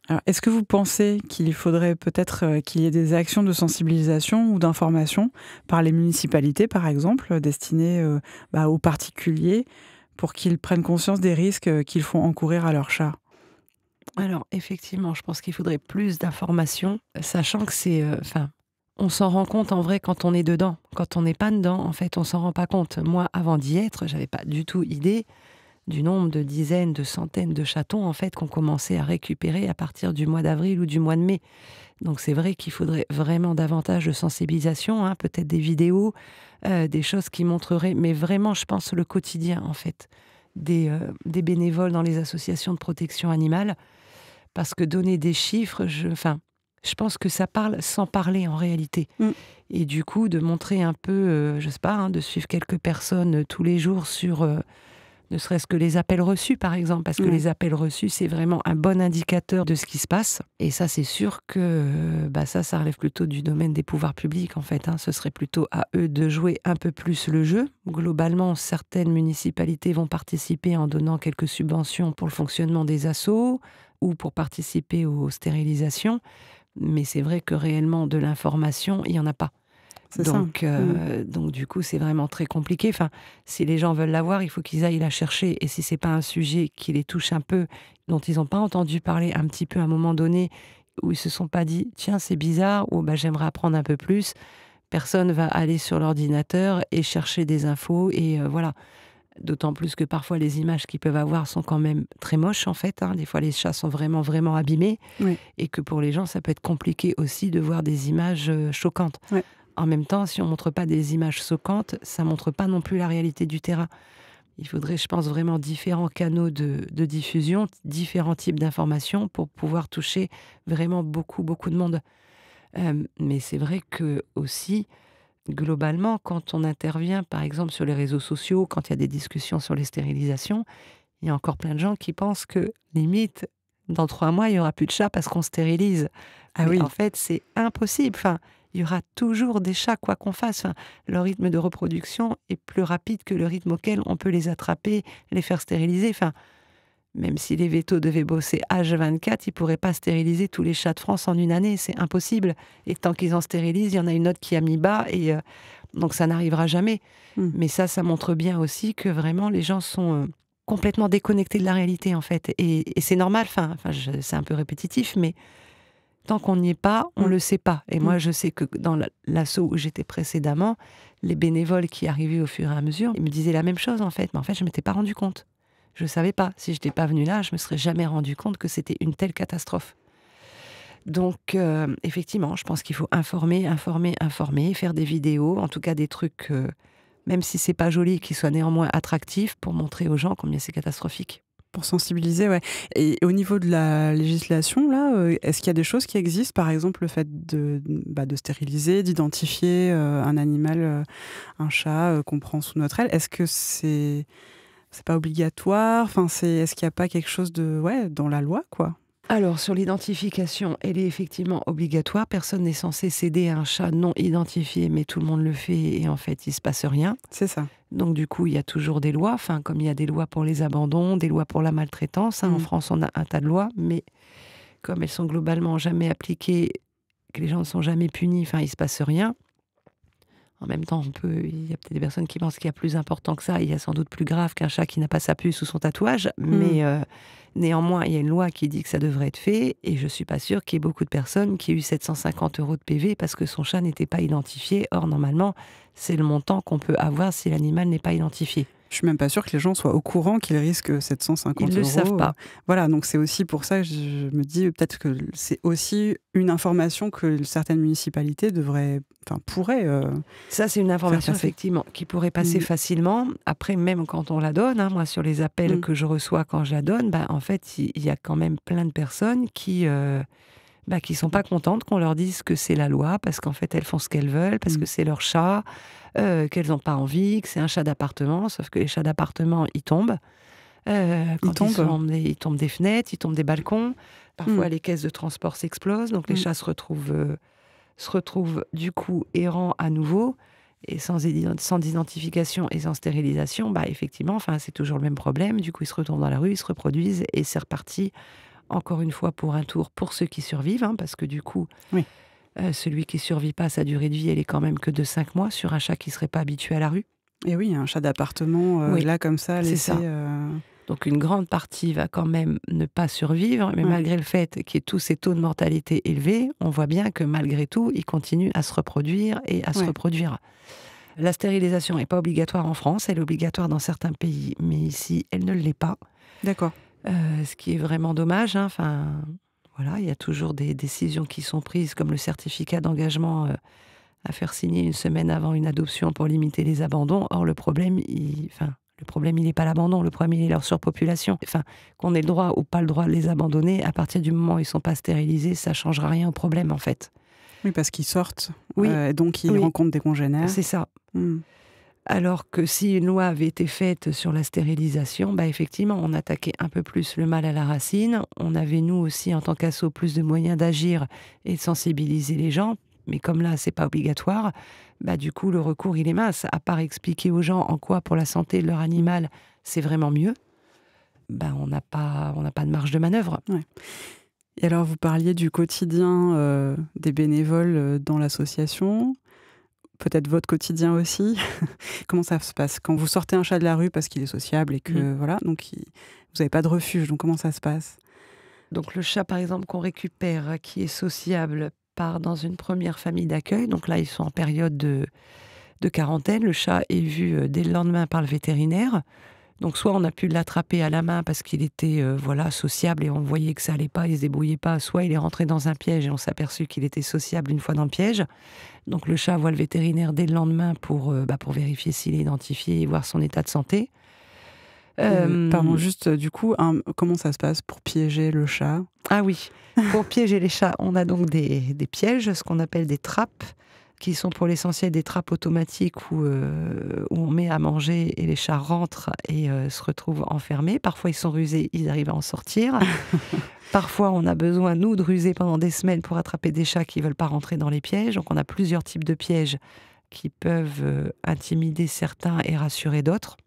Alors, est-ce que vous pensez qu'il faudrait peut-être qu'il y ait des actions de sensibilisation ou d'information par les municipalités, par exemple, destinées aux particuliers pour qu'ils prennent conscience des risques qu'ils font encourir à leurs chats? Alors, effectivement, je pense qu'il faudrait plus d'informations, sachant que c'est... on s'en rend compte en vrai quand on est dedans. Quand on n'est pas dedans, en fait, on s'en rend pas compte. Moi, avant d'y être, j'avais pas du tout idée du nombre de dizaines, de centaines de chatons, en fait, qu'on commençait à récupérer à partir du mois d'avril ou du mois de mai. Donc c'est vrai qu'il faudrait vraiment davantage de sensibilisation, peut-être des vidéos, des choses qui montreraient, mais vraiment, je pense, le quotidien, en fait, des bénévoles dans les associations de protection animale, parce que donner des chiffres, je pense que ça parle sans parler en réalité. Et du coup, de montrer un peu, je sais pas, de suivre quelques personnes tous les jours Ne serait-ce que les appels reçus, par exemple, parce que les appels reçus, c'est vraiment un bon indicateur de ce qui se passe. Et ça, c'est sûr que ça relève plutôt du domaine des pouvoirs publics, en fait. Ce serait plutôt à eux de jouer un peu plus le jeu. Globalement, certaines municipalités vont participer en donnant quelques subventions pour le fonctionnement des assos ou pour participer aux stérilisations. Mais c'est vrai que réellement, de l'information, il n'y en a pas. Donc du coup, c'est vraiment très compliqué. Enfin, si les gens veulent l'avoir, il faut qu'ils aillent la chercher. Et si c'est pas un sujet qui les touche un peu, dont ils n'ont pas entendu parler un petit peu à un moment donné, où ils se sont pas dit « tiens, c'est bizarre » ou « j'aimerais apprendre un peu plus », personne va aller sur l'ordinateur et chercher des infos. Et voilà. D'autant plus que parfois, les images qu'ils peuvent avoir sont quand même très moches, en fait. Des fois, les chats sont vraiment, vraiment abîmés. Oui. Et que pour les gens, ça peut être compliqué aussi de voir des images choquantes. Oui. En même temps, si on ne montre pas des images choquantes, ça ne montre pas non plus la réalité du terrain. Il faudrait, je pense, vraiment différents canaux de diffusion, différents types d'informations pour pouvoir toucher vraiment beaucoup, beaucoup de monde. Mais c'est vrai que aussi, globalement, quand on intervient, par exemple, sur les réseaux sociaux, quand il y a des discussions sur les stérilisations, il y a encore plein de gens qui pensent que, limite, dans 3 mois, il n'y aura plus de chats parce qu'on stérilise. Ah oui. En fait, c'est impossible. Enfin, il y aura toujours des chats, quoi qu'on fasse. Enfin, leur rythme de reproduction est plus rapide que le rythme auquel on peut les attraper, les faire stériliser. Enfin, même si les vétos devaient bosser H24, ils ne pourraient pas stériliser tous les chats de France en une année. C'est impossible. Et tant qu'ils en stérilisent, il y en a une autre qui a mis bas. Et donc, ça n'arrivera jamais. Mais ça montre bien aussi que vraiment, les gens sont complètement déconnectés de la réalité, en fait. Et c'est normal. C'est un peu répétitif, mais tant qu'on n'y est pas, on ne le sait pas. Et moi, je sais que dans l'asso où j'étais précédemment, les bénévoles qui arrivaient au fur et à mesure, ils me disaient la même chose, en fait. Mais en fait, je ne m'étais pas rendu compte. Je ne savais pas. Si je n'étais pas venue là, je ne me serais jamais rendu compte que c'était une telle catastrophe. Donc, effectivement, je pense qu'il faut informer, faire des vidéos, en tout cas des trucs, même si ce n'est pas joli, qui soient néanmoins attractifs pour montrer aux gens combien c'est catastrophique. Pour sensibiliser, ouais. Et au niveau de la législation, là, est-ce qu'il y a des choses qui existent, par exemple le fait de stériliser, d'identifier un animal, un chat qu'on prend sous notre aile? Est-ce que c'est pas obligatoire? Enfin, est-ce qu'il n'y a pas quelque chose dans la loi, quoi? Alors, sur l'identification, elle est effectivement obligatoire. Personne n'est censé céder à un chat non identifié, mais tout le monde le fait et en fait, il ne se passe rien. C'est ça. Donc, du coup, il y a toujours des lois, comme il y a des lois pour les abandons, des lois pour la maltraitance. En France, on a un tas de lois, mais comme elles sont globalement jamais appliquées, que les gens ne sont jamais punis, il ne se passe rien. En même temps, il y a peut-être des personnes qui pensent qu'il y a plus important que ça. Il y a sans doute plus grave qu'un chat qui n'a pas sa puce ou son tatouage. Mais néanmoins, il y a une loi qui dit que ça devrait être fait. Et je ne suis pas sûre qu'il y ait beaucoup de personnes qui aient eu 750 € de PV parce que son chat n'était pas identifié. Or, normalement, c'est le montant qu'on peut avoir si l'animal n'est pas identifié. Je suis même pas sûre que les gens soient au courant qu'ils risquent 750 €. Ils ne le savent pas. Voilà, donc c'est aussi pour ça que je me dis peut-être que c'est aussi une information que certaines municipalités pourraient. Ça, c'est une information effectivement qui pourrait passer facilement. Après, même quand on la donne, moi sur les appels que je reçois quand je la donne, en fait, il y a quand même plein de personnes qui sont pas contentes qu'on leur dise que c'est la loi, parce qu'en fait, elles font ce qu'elles veulent, parce que c'est leur chat. Qu'elles n'ont pas envie, que c'est un chat d'appartement, sauf que les chats d'appartement, ils tombent. Ils tombent des fenêtres, ils tombent des balcons. Parfois, les caisses de transport s'explosent, donc les chats se retrouvent du coup errants à nouveau, et sans identification et sans stérilisation, effectivement, c'est toujours le même problème. Du coup, ils se retournent dans la rue, ils se reproduisent, et c'est reparti, encore une fois, pour un tour pour ceux qui survivent, parce que du coup... Oui. Celui qui ne survit pas, sa durée de vie, elle est quand même que de 5 mois sur un chat qui ne serait pas habitué à la rue. Et oui, un chat d'appartement, là, comme ça, laissé... C'est ça. Donc, une grande partie va quand même ne pas survivre, mais malgré le fait qu'il y ait tous ces taux de mortalité élevés, on voit bien que malgré tout, ils continuent à se reproduire et à se reproduire. La stérilisation n'est pas obligatoire en France, elle est obligatoire dans certains pays, mais ici, elle ne l'est pas. D'accord. Ce qui est vraiment dommage, Voilà, il y a toujours des décisions qui sont prises, comme le certificat d'engagement à faire signer une semaine avant une adoption pour limiter les abandons. Or, le problème, il n'est pas l'abandon, le problème, il est leur surpopulation. Qu'on ait le droit ou pas le droit de les abandonner, à partir du moment où ils ne sont pas stérilisés, ça ne changera rien au problème, en fait. Oui, parce qu'ils sortent, donc ils rencontrent des congénères. C'est ça. Alors que si une loi avait été faite sur la stérilisation, effectivement, on attaquait un peu plus le mal à la racine. On avait, nous aussi, en tant qu'asso, plus de moyens d'agir et de sensibiliser les gens. Mais comme là, c'est pas obligatoire, du coup, le recours, il est mince. À part expliquer aux gens en quoi, pour la santé de leur animal, c'est vraiment mieux, on n'a pas de marge de manœuvre. Ouais. Et alors, vous parliez du quotidien des bénévoles dans l'association, peut-être votre quotidien aussi. Comment ça se passe quand vous sortez un chat de la rue parce qu'il est sociable et que voilà, donc vous n'avez pas de refuge, donc comment ça se passe? Donc le chat, par exemple, qu'on récupère, qui est sociable, part dans une première famille d'accueil. Donc là, ils sont en période de quarantaine. Le chat est vu dès le lendemain par le vétérinaire. Donc soit on a pu l'attraper à la main parce qu'il était sociable et on voyait que ça allait pas, il se débrouillait pas. Soit il est rentré dans un piège et on s'est aperçu qu'il était sociable une fois dans le piège. Donc le chat voit le vétérinaire dès le lendemain pour vérifier s'il est identifié et voir son état de santé. Pardon, juste du coup, comment ça se passe pour piéger le chat? Ah oui, pour piéger les chats, on a donc des pièges, ce qu'on appelle des trappes, qui sont pour l'essentiel des trappes automatiques où on met à manger et les chats rentrent et se retrouvent enfermés. Parfois ils sont rusés, ils arrivent à en sortir. Parfois on a besoin, nous, de ruser pendant des semaines pour attraper des chats qui ne veulent pas rentrer dans les pièges. Donc on a plusieurs types de pièges qui peuvent intimider certains et rassurer d'autres.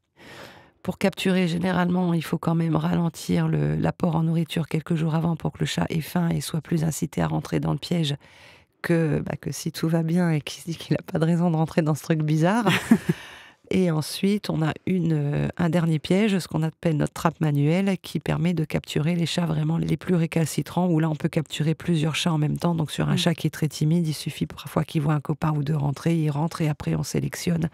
Pour capturer, généralement, il faut quand même ralentir l'apport en nourriture quelques jours avant pour que le chat ait faim et soit plus incité à rentrer dans le piège que si tout va bien et qu'il se dit qu'il n'a pas de raison de rentrer dans ce truc bizarre. Et ensuite, on a un dernier piège, ce qu'on appelle notre trappe manuelle, qui permet de capturer les chats vraiment les plus récalcitrants, où là, on peut capturer plusieurs chats en même temps. Donc sur un chat qui est très timide, il suffit parfois qu'il voit un copain ou deux rentrer, il rentre et après on sélectionne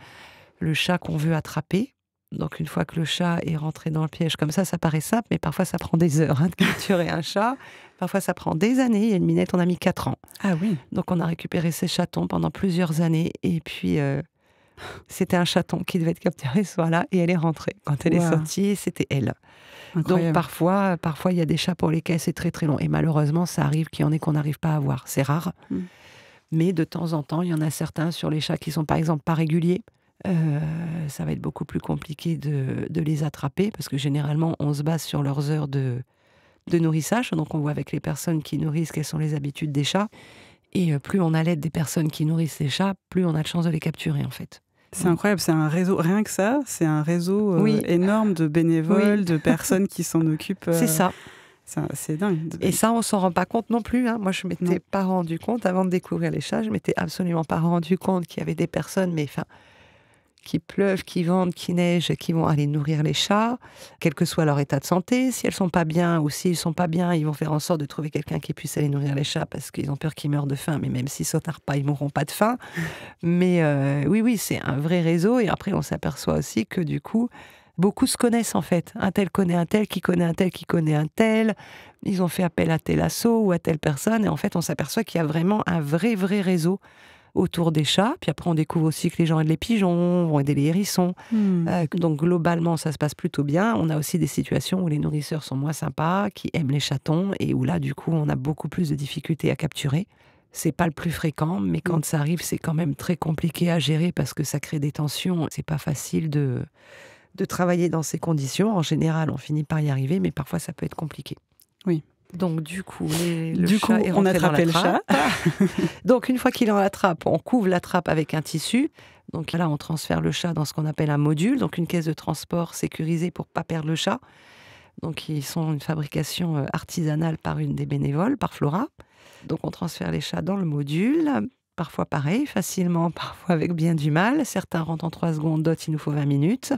le chat qu'on veut attraper. Donc une fois que le chat est rentré dans le piège comme ça paraît simple, mais parfois ça prend des heures de capturer un chat. Parfois ça prend des années. Il y a une minette, on a mis 4 ans. Ah oui. Donc on a récupéré ces chatons pendant plusieurs années. Et puis c'était un chaton qui devait être capturé ce soir-là et elle est rentrée. Quand elle est sortie, c'était elle. Incroyable. Donc parfois il y a des chats pour lesquels c'est très très long. Et malheureusement, ça arrive qu'il y en ait qu'on n'arrive pas à voir. C'est rare. Mais de temps en temps, il y en a certains sur les chats qui sont par exemple pas réguliers. Ça va être beaucoup plus compliqué de les attraper parce que généralement on se base sur leurs heures de nourrissage. Donc on voit avec les personnes qui nourrissent quelles sont les habitudes des chats et plus on a l'aide des personnes qui nourrissent les chats, plus on a de chances de les capturer en fait. C'est incroyable, c'est un réseau, rien que ça, c'est un réseau énorme de bénévoles, de personnes qui s'en occupent. C'est ça. C'est dingue. Et ça, on s'en rend pas compte non plus. Moi, je m'étais pas rendu compte, avant de découvrir les chats, je m'étais absolument pas rendu compte qu'il y avait des personnes, qui pleuvent, qui vendent, qui neigent, qui vont aller nourrir les chats, quel que soit leur état de santé. Si elles sont pas bien ou s'ils sont pas bien, ils vont faire en sorte de trouver quelqu'un qui puisse aller nourrir les chats parce qu'ils ont peur qu'ils meurent de faim. Mais même s'ils sautent un repas, ils mourront pas de faim. Mais oui, c'est un vrai réseau. Et après, on s'aperçoit aussi que du coup, beaucoup se connaissent en fait. Un tel connaît un tel, qui connaît un tel, qui connaît un tel. Ils ont fait appel à tel asso ou à telle personne. Et en fait, on s'aperçoit qu'il y a vraiment un vrai réseau autour des chats. Puis après, on découvre aussi que les gens aident les pigeons, vont aider les hérissons. Donc globalement, ça se passe plutôt bien. On a aussi des situations où les nourrisseurs sont moins sympas, qui aiment les chatons, et où là, du coup, on a beaucoup plus de difficultés à capturer. C'est pas le plus fréquent, mais quand ça arrive, c'est quand même très compliqué à gérer parce que ça crée des tensions. C'est pas facile de travailler dans ces conditions. En général, on finit par y arriver, mais parfois, ça peut être compliqué. Oui. Donc du coup, le chat est on rentré dans attrapait la trappe. le chat. Donc une fois qu'il est dans la trappe, on couvre la trappe avec un tissu. Donc là, on transfère le chat dans ce qu'on appelle un module, donc une caisse de transport sécurisée pour pas perdre le chat. Donc ils sont une fabrication artisanale par une des bénévoles, par Flora. Donc on transfère les chats dans le module, parfois pareil, facilement, parfois avec bien du mal. Certains rentrent en 3 secondes, d'autres il nous faut 20 minutes.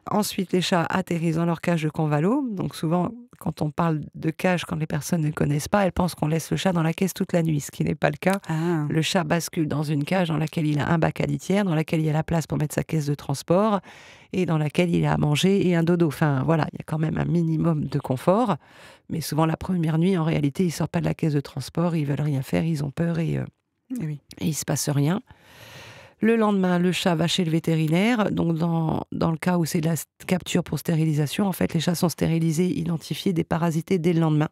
Ensuite, les chats atterrissent dans leur cage de convalo. Donc souvent, quand on parle de cage, quand les personnes ne connaissent pas, elles pensent qu'on laisse le chat dans la caisse toute la nuit, ce qui n'est pas le cas. Le chat bascule dans une cage dans laquelle il a un bac à litière, dans laquelle il y a la place pour mettre sa caisse de transport et dans laquelle il a à manger et un dodo. Enfin, voilà, il y a quand même un minimum de confort. Mais souvent, la première nuit, en réalité, ils ne sortent pas de la caisse de transport, ils veulent rien faire, ils ont peur et il ne se passe rien. Le lendemain, le chat va chez le vétérinaire. Donc, dans le cas où c'est de la capture pour stérilisation, en fait, les chats sont stérilisés, identifiés, déparasités dès le lendemain.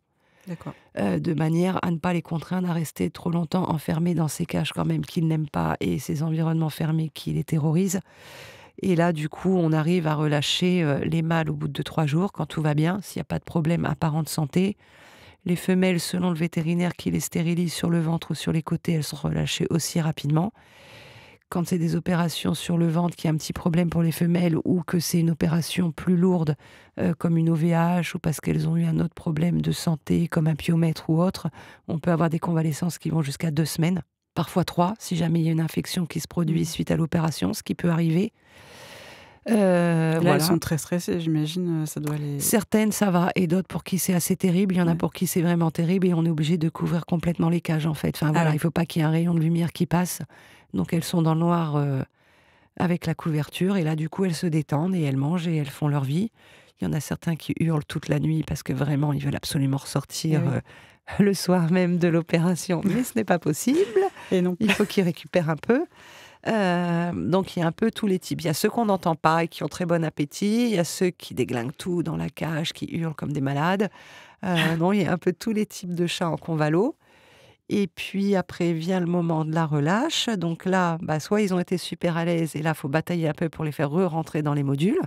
D'accord. De manière à ne pas les contraindre à rester trop longtemps enfermés dans ces cages quand même qu'ils n'aiment pas et ces environnements fermés qui les terrorisent. Et là, du coup, on arrive à relâcher les mâles au bout de 3 jours, quand tout va bien, s'il n'y a pas de problème apparent de santé. Les femelles, selon le vétérinaire qui les stérilise sur le ventre ou sur les côtés, elles sont relâchées aussi rapidement. Quand c'est des opérations sur le ventre, qu'il y a un petit problème pour les femelles ou que c'est une opération plus lourde, comme une OVH ou parce qu'elles ont eu un autre problème de santé, comme un pyomètre ou autre, on peut avoir des convalescences qui vont jusqu'à 2 semaines, parfois 3, si jamais il y a une infection qui se produit suite à l'opération, ce qui peut arriver. Là, Voilà. elles sont très stressées, j'imagine, ça doit les... Certaines, ça va, et d'autres pour qui c'est assez terrible. Il y en a pour qui c'est vraiment terrible et on est obligé de couvrir complètement les cages, en fait. Enfin, voilà, il ne faut pas qu'il y ait un rayon de lumière qui passe. Donc, elles sont dans le noir avec la couverture. Et là, du coup, elles se détendent et elles mangent et elles font leur vie. Il y en a certains qui hurlent toute la nuit parce que vraiment, ils veulent absolument ressortir le soir même de l'opération. Mais ce n'est pas possible. Et non. Il faut qu'ils récupèrent un peu. Donc il y a un peu tous les types. Il y a ceux qu'on n'entend pas et qui ont très bon appétit. Il y a ceux qui déglinguent tout dans la cage, qui hurlent comme des malades. Non, il y a un peu tous les types de chats en convalo. Et puis après vient le moment de la relâche. Donc là, soit ils ont été super à l'aise et là, il faut batailler un peu pour les faire re-rentrer dans les modules.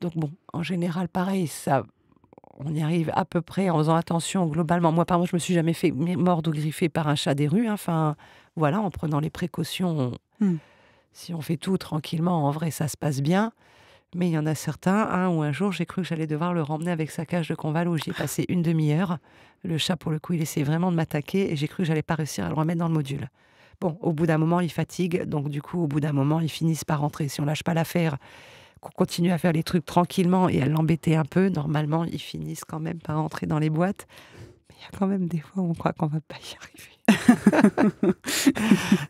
Donc bon, en général, pareil, ça, on y arrive à peu près en faisant attention globalement. Moi, par exemple, je me suis jamais fait mordre ou griffer par un chat des rues. Enfin, voilà, en prenant les précautions. Si on fait tout tranquillement, en vrai, ça se passe bien. Mais il y en a certains, un jour, j'ai cru que j'allais devoir le remmener avec sa cage de convalo. J'y ai passé une demi-heure. Le chat, pour le coup, il essayait vraiment de m'attaquer et j'ai cru que j'allais pas réussir à le remettre dans le module. Bon, au bout d'un moment, il fatigue. Donc, du coup, au bout d'un moment, ils finissent par rentrer. Si on lâche pas l'affaire, qu'on continue à faire les trucs tranquillement et à l'embêter un peu, normalement, ils finissent quand même par rentrer dans les boîtes. Mais il y a quand même des fois où on croit qu'on va pas y arriver.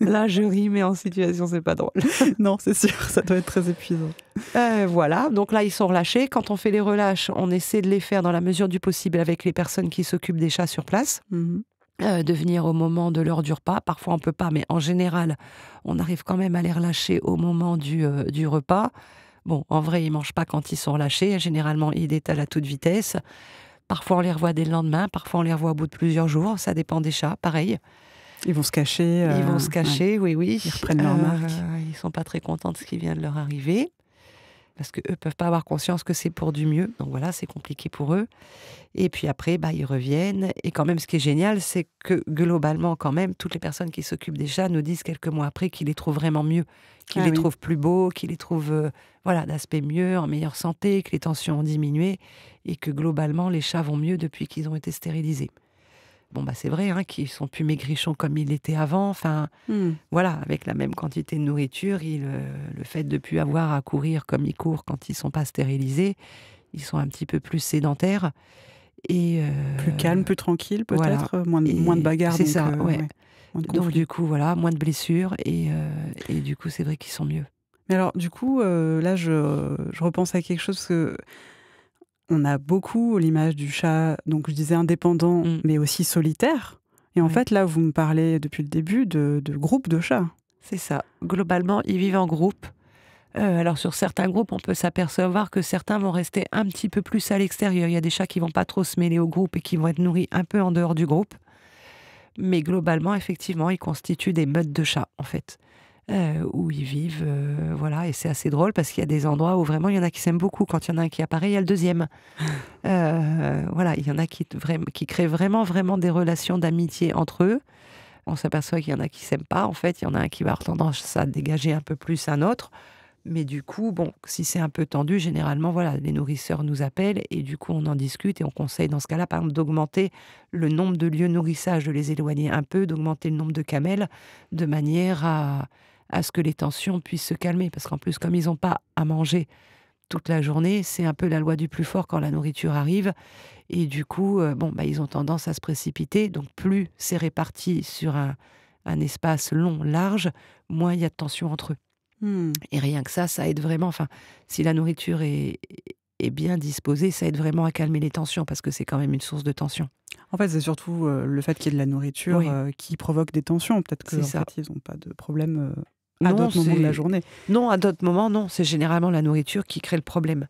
Là, je ris, mais en situation, c'est pas drôle. Non, c'est sûr, ça doit être très épuisant. Voilà, donc là, ils sont relâchés. Quand on fait les relâches, on essaie de les faire dans la mesure du possible avec les personnes qui s'occupent des chats sur place. De venir au moment de l'heure du repas. Parfois, on peut pas, mais en général, on arrive quand même à les relâcher au moment du repas. Bon, en vrai, ils mangent pas quand ils sont relâchés. Généralement, ils détalent à toute vitesse. Parfois, on les revoit dès le lendemain. Parfois, on les revoit au bout de plusieurs jours. Ça dépend des chats, pareil. Ils vont se cacher. Ils vont se cacher, oui. Ils reprennent leur marque. Ils sont pas très contents de ce qui vient de leur arriver. Parce qu'eux peuvent pas avoir conscience que c'est pour du mieux. Donc voilà, c'est compliqué pour eux. Et puis après, ils reviennent. Et quand même, ce qui est génial, c'est que globalement, quand même, toutes les personnes qui s'occupent des chats nous disent quelques mois après qu'ils les trouvent vraiment mieux, qu'ils les trouvent plus beaux, qu'ils les trouvent d'aspect mieux, en meilleure santé, que les tensions ont diminué et que globalement, les chats vont mieux depuis qu'ils ont été stérilisés. Bon, c'est vrai qu'ils sont plus maigrichons comme ils l'étaient avant. Enfin, voilà, avec la même quantité de nourriture, le fait de ne plus avoir à courir comme ils courent quand ils ne sont pas stérilisés, ils sont un petit peu plus sédentaires. Et plus calme, plus tranquille, peut-être, voilà. moins de bagarres. C'est ça, ouais. Donc du coup, voilà, moins de blessures et du coup, c'est vrai qu'ils sont mieux. Mais alors, du coup, là, je repense à quelque chose parce que on a beaucoup l'image du chat, donc je disais indépendant, mais aussi solitaire. Et en fait, là, vous me parlez depuis le début de groupes de chats. C'est ça. Globalement, ils vivent en groupe. Alors sur certains groupes, on peut s'apercevoir que certains vont rester un petit peu plus à l'extérieur. Il y a des chats qui vont pas trop se mêler au groupe et qui vont être nourris un peu en dehors du groupe. Mais globalement, effectivement, ils constituent des meutes de chats, en fait. Où ils vivent, et c'est assez drôle parce qu'il y a des endroits où vraiment il y en a qui s'aiment beaucoup. Quand il y en a un qui apparaît, il y a le deuxième. Il y en a qui créent vraiment des relations d'amitié entre eux. On s'aperçoit qu'il y en a qui s'aiment pas. En fait, il y en a un qui va avoir tendance à dégager un peu plus un autre. Mais du coup, si c'est un peu tendu, généralement, les nourrisseurs nous appellent et du coup, on en discute et on conseille dans ce cas-là, par exemple, d'augmenter le nombre de lieux de nourrissage, de les éloigner un peu, d'augmenter le nombre de camels, de manière à ce que les tensions puissent se calmer. Parce qu'en plus, comme ils n'ont pas à manger toute la journée, c'est un peu la loi du plus fort quand la nourriture arrive. Et du coup, ils ont tendance à se précipiter. Donc, plus c'est réparti sur un espace long, large, moins il y a de tension entre eux. Et rien que ça aide vraiment. Enfin, si la nourriture est bien disposée, ça aide vraiment à calmer les tensions parce que c'est quand même une source de tension. En fait, c'est surtout le fait qu'il y ait de la nourriture qui provoque des tensions. Peut-être qu'en fait, ils n'ont pas de problème à d'autres moments de la journée. Non, à d'autres moments, non. C'est généralement la nourriture qui crée le problème.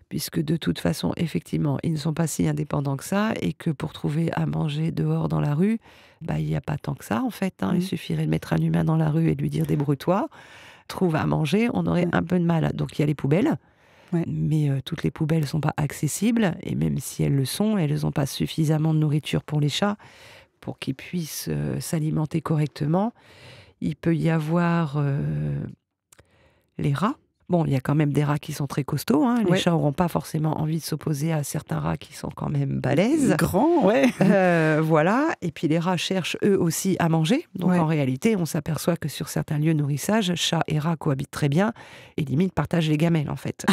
Puisque de toute façon, effectivement, ils ne sont pas si indépendants que ça et que pour trouver à manger dehors dans la rue, il n'y a pas tant que ça en fait. Il suffirait de mettre un humain dans la rue et de lui dire débrouille-toi. trouve à manger, on aurait un peu de mal. Donc il y a les poubelles, mais toutes les poubelles ne sont pas accessibles, et même si elles le sont, elles n'ont pas suffisamment de nourriture pour les chats, pour qu'ils puissent s'alimenter correctement. Il peut y avoir les rats. Bon, il y a quand même des rats qui sont très costauds. Hein. Les chats n'auront pas forcément envie de s'opposer à certains rats qui sont quand même balèzes. Grands, voilà. Et puis les rats cherchent eux aussi à manger. Donc en réalité, on s'aperçoit que sur certains lieux de nourrissage, chats et rats cohabitent très bien et limite partagent les gamelles en fait.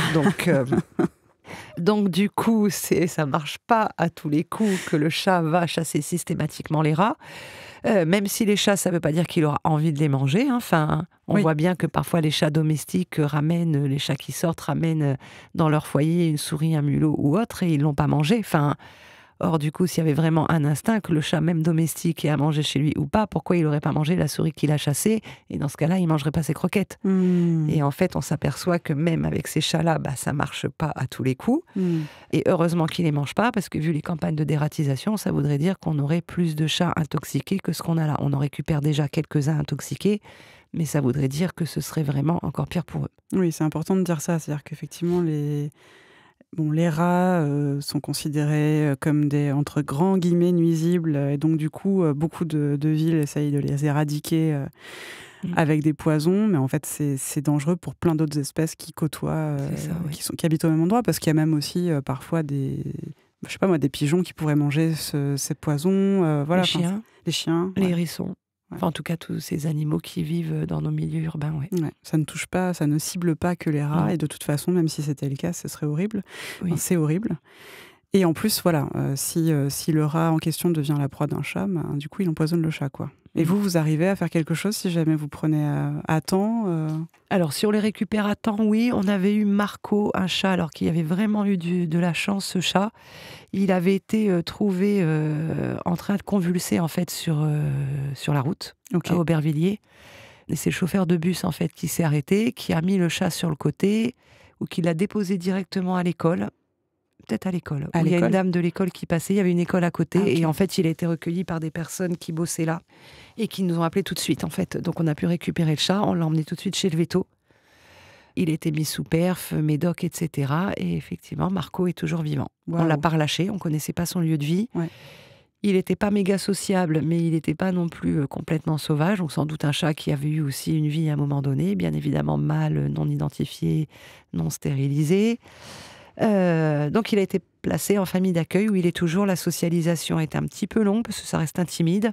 Donc du coup, ça marche pas à tous les coups que le chat va chasser systématiquement les rats. Même si les chats, ça ne veut pas dire qu'il aura envie de les manger. Hein. Enfin, on voit bien que parfois les chats domestiques ramènent, les chats qui sortent ramènent dans leur foyer une souris, un mulot ou autre, et ils ne l'ont pas mangé. Enfin, or, du coup, s'il y avait vraiment un instinct que le chat, même domestique, ait à manger chez lui ou pas, pourquoi il n'aurait pas mangé la souris qu'il a chassée? Et dans ce cas-là, il ne mangerait pas ses croquettes. Et en fait, on s'aperçoit que même avec ces chats-là, ça ne marche pas à tous les coups. Et heureusement qu'ils ne les mangent pas, parce que vu les campagnes de dératisation, ça voudrait dire qu'on aurait plus de chats intoxiqués que ce qu'on a là. On en récupère déjà quelques-uns intoxiqués, mais ça voudrait dire que ce serait vraiment encore pire pour eux. Oui, c'est important de dire ça. C'est-à-dire qu'effectivement, les rats sont considérés comme des, entre grands guillemets, nuisibles. Et donc, du coup, beaucoup de villes essayent de les éradiquer avec des poisons. Mais en fait, c'est dangereux pour plein d'autres espèces qui côtoient, qui habitent au même endroit. Parce qu'il y a même aussi parfois des pigeons qui pourraient manger ces poisons. Voilà, les chiens. Les hérissons. Enfin, en tout cas, tous ces animaux qui vivent dans nos milieux urbains, ça ne touche pas, ça ne cible pas que les rats. Et de toute façon, même si c'était le cas, ce serait horrible. Oui. Enfin, c'est horrible. Et en plus, voilà, si le rat en question devient la proie d'un chat, du coup, il empoisonne le chat, quoi. Et vous arrivez à faire quelque chose si jamais vous prenez à temps Alors, si on les récupère à temps, oui. On avait eu Marco, un chat, alors qu'il avait vraiment eu de la chance, ce chat. Il avait été trouvé en train de convulser, en fait, sur la route, à Aubervilliers. Et c'est le chauffeur de bus, en fait, qui s'est arrêté, qui a mis le chat sur le côté, ou qui l'a déposé directement à l'école. Peut-être à l'école. Il y a une dame de l'école qui passait, il y avait une école à côté, et en fait, il a été recueilli par des personnes qui bossaient là, et qui nous ont appelés tout de suite, en fait. Donc, on a pu récupérer le chat, on l'a emmené tout de suite chez le véto. Il a été mis sous perf, médoc, etc. Et effectivement, Marco est toujours vivant. Wow. On ne l'a pas relâché, on ne connaissait pas son lieu de vie. Il n'était pas méga sociable, mais il n'était pas non plus complètement sauvage. Donc sans doute un chat qui avait eu aussi une vie à un moment donné, bien évidemment mâle, non identifié, non stérilisé. Donc il a été placé en famille d'accueil où il est toujours. La socialisation est un petit peu longue parce que ça reste intimide.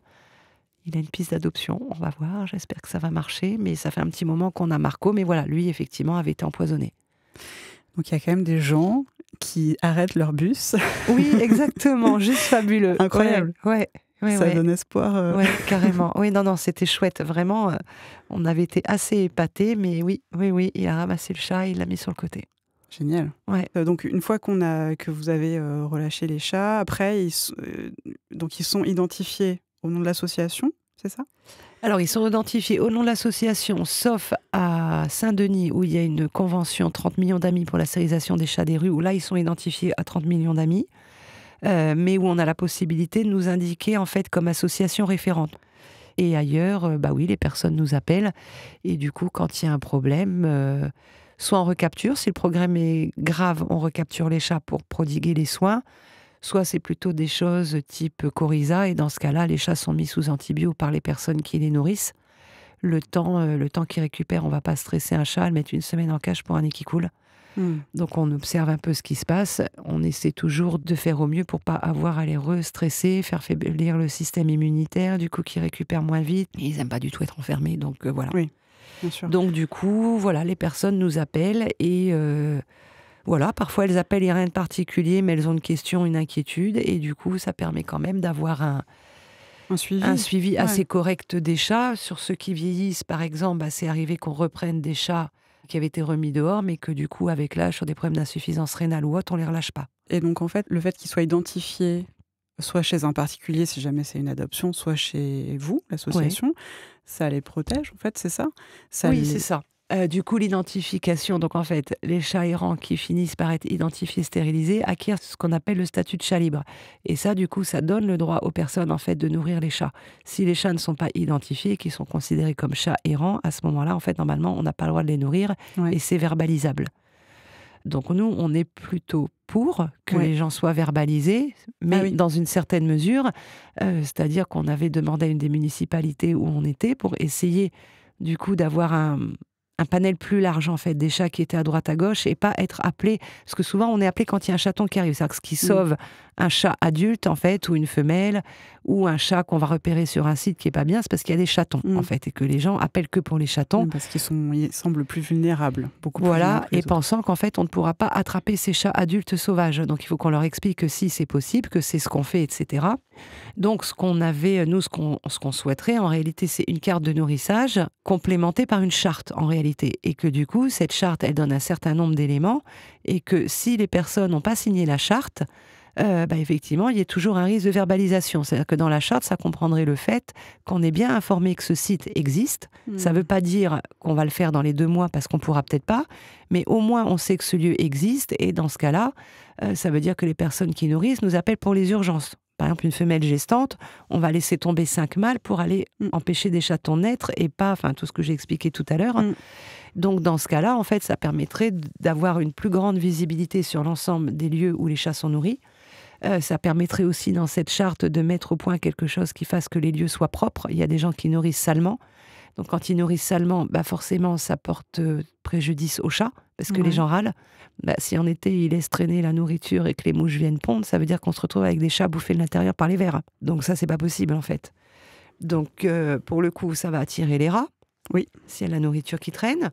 Il a une piste d'adoption, on va voir, j'espère que ça va marcher, mais ça fait un petit moment qu'on a Marco, mais voilà, lui, effectivement, avait été empoisonné. Donc il y a quand même des gens qui arrêtent leur bus. Oui, exactement, juste fabuleux. Incroyable. Ouais, ça donne espoir. Oui, carrément. Oui, non, c'était chouette, vraiment, on avait été assez épatés, mais oui, il a ramassé le chat, il l'a mis sur le côté. Génial. Ouais. Donc une fois que vous avez relâché les chats, après, ils sont identifiés au nom de l'association, c'est ça? Alors, ils sont identifiés au nom de l'association, sauf à Saint-Denis, où il y a une convention 30 millions d'amis pour la stérilisation des chats des rues, où là, ils sont identifiés à 30 millions d'amis, mais où on a la possibilité de nous indiquer, en fait, comme association référente. Et ailleurs, oui, les personnes nous appellent, et du coup, quand il y a un problème, soit on recapture, si le problème est grave, on recapture les chats pour prodiguer les soins, soit c'est plutôt des choses type coryza, et dans ce cas-là, les chats sont mis sous antibio par les personnes qui les nourrissent. Le temps qu'ils récupèrent, on ne va pas stresser un chat, le mettre une semaine en cage pour un nez qui coule. Donc on observe un peu ce qui se passe. On essaie toujours de faire au mieux pour ne pas avoir à les re-stresser, faire faiblir le système immunitaire, du coup qu'ils récupèrent moins vite. Et ils n'aiment pas du tout être enfermés, donc voilà. Oui, bien sûr. Donc du coup, voilà, les personnes nous appellent et... Voilà, parfois elles appellent, il n'y a rien de particulier, mais elles ont une question, une inquiétude, et du coup, ça permet quand même d'avoir un suivi assez correct des chats. Sur ceux qui vieillissent, par exemple, c'est arrivé qu'on reprenne des chats qui avaient été remis dehors, mais que du coup, avec l'âge, sur des problèmes d'insuffisance rénale ou autre, on ne les relâche pas. Et donc, en fait, le fait qu'ils soient identifiés, soit chez un particulier, si jamais c'est une adoption, soit chez vous, l'association, ça les protège, en fait, c'est ça? Oui, c'est ça. Du coup, l'identification, donc en fait, les chats errants qui finissent par être identifiés, stérilisés, acquièrent ce qu'on appelle le statut de chat libre. Et ça, du coup, ça donne le droit aux personnes, en fait, de nourrir les chats. Si les chats ne sont pas identifiés et qu'ils sont considérés comme chats errants, à ce moment-là, en fait, normalement, on n'a pas le droit de les nourrir Ouais. et c'est verbalisable. Donc nous, on est plutôt pour que Ouais. les gens soient verbalisés, mais Ah oui. dans une certaine mesure. C'est-à-dire qu'on avait demandé à une des municipalités où on était pour essayer, du coup, d'avoir un panel plus large, en fait, des chats qui étaient à droite, à gauche, et pas être appelés. Parce que souvent, on est appelé quand il y a un chaton qui arrive. C'est-à-dire que ce qui sauve un chat adulte, en fait, ou une femelle, ou un chat qu'on va repérer sur un site qui est pas bien, c'est parce qu'il y a des chatons, en fait, et que les gens appellent que pour les chatons. Parce ils semblent plus vulnérables, beaucoup plus Voilà, vulnérables que les et autres. pensant qu'en fait, on ne pourra pas attraper ces chats adultes sauvages. Donc, il faut qu'on leur explique que si c'est possible, que c'est ce qu'on fait, etc. Donc, ce qu'on avait, nous, ce qu'on souhaiterait, en réalité, c'est une carte de nourrissage complémentée par une charte, en réalité. Et que du coup, cette charte, elle donne un certain nombre d'éléments, et que si les personnes n'ont pas signé la charte, effectivement, il y a toujours un risque de verbalisation. C'est-à-dire que dans la charte, ça comprendrait le fait qu'on est bien informé que ce site existe. Ça ne veut pas dire qu'on va le faire dans les 2 mois parce qu'on ne pourra peut-être pas, mais au moins on sait que ce lieu existe, et dans ce cas-là, ça veut dire que les personnes qui nourrissent nous appellent pour les urgences. Par exemple, une femelle gestante, on va laisser tomber 5 mâles pour aller empêcher des chatons de naître, et pas, enfin, tout ce que j'ai expliqué tout à l'heure. Donc, dans ce cas-là, en fait, ça permettrait d'avoir une plus grande visibilité sur l'ensemble des lieux où les chats sont nourris. Ça permettrait aussi, dans cette charte, de mettre au point quelque chose qui fasse que les lieux soient propres. Il y a des gens qui nourrissent salement. Donc, quand ils nourrissent salement, forcément, ça porte préjudice aux chats, parce que les gens râlent. Si en été, ils laissent traîner la nourriture et que les mouches viennent pondre, ça veut dire qu'on se retrouve avec des chats bouffés de l'intérieur par les vers. Donc ça, c'est pas possible, en fait. Donc, pour le coup, ça va attirer les rats, s'il y a de la nourriture qui traîne.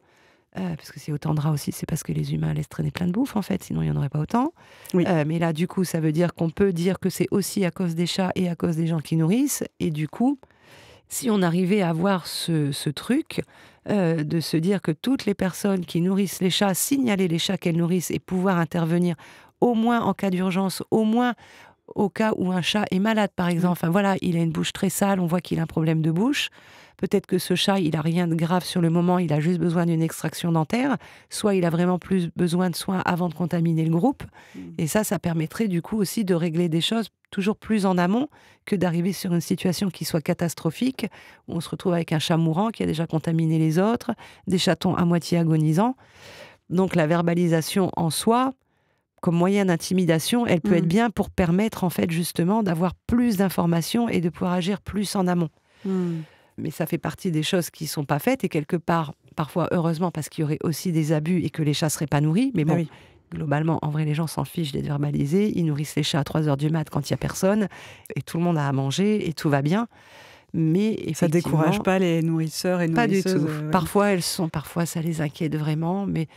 Parce que s'il y a autant de rats aussi, c'est parce que les humains laissent traîner plein de bouffe, en fait, sinon il n'y en aurait pas autant. Mais là, du coup, ça veut dire qu'on peut dire que c'est aussi à cause des chats et à cause des gens qui nourrissent. Et du coup, si on arrivait à avoir ce truc de se dire que toutes les personnes qui nourrissent les chats, signaler les chats qu'elles nourrissent et pouvoir intervenir au moins en cas d'urgence, au moins au cas où un chat est malade, par exemple. Enfin voilà, il a une bouche très sale, on voit qu'il a un problème de bouche. Peut-être que ce chat, il a rien de grave sur le moment, il a juste besoin d'une extraction dentaire. Soit il a vraiment plus besoin de soins avant de contaminer le groupe. Et ça permettrait du coup aussi de régler des choses toujours plus en amont que d'arriver sur une situation qui soit catastrophique, où on se retrouve avec un chat mourant qui a déjà contaminé les autres, des chatons à moitié agonisants. Donc la verbalisation en soi, comme moyen d'intimidation, elle peut être bien pour permettre en fait justement d'avoir plus d'informations et de pouvoir agir plus en amont. Mais ça fait partie des choses qui ne sont pas faites, et quelque part, parfois heureusement, parce qu'il y aurait aussi des abus et que les chats ne seraient pas nourris. Mais bon, globalement, en vrai, les gens s'en fichent d'être verbalisés. Ils nourrissent les chats à 3h du mat quand il n'y a personne, et tout le monde a à manger, et tout va bien. Mais ça ne décourage pas les nourrisseurs et nourrisseuses. Pas du tout. Parfois, ça les inquiète vraiment, mais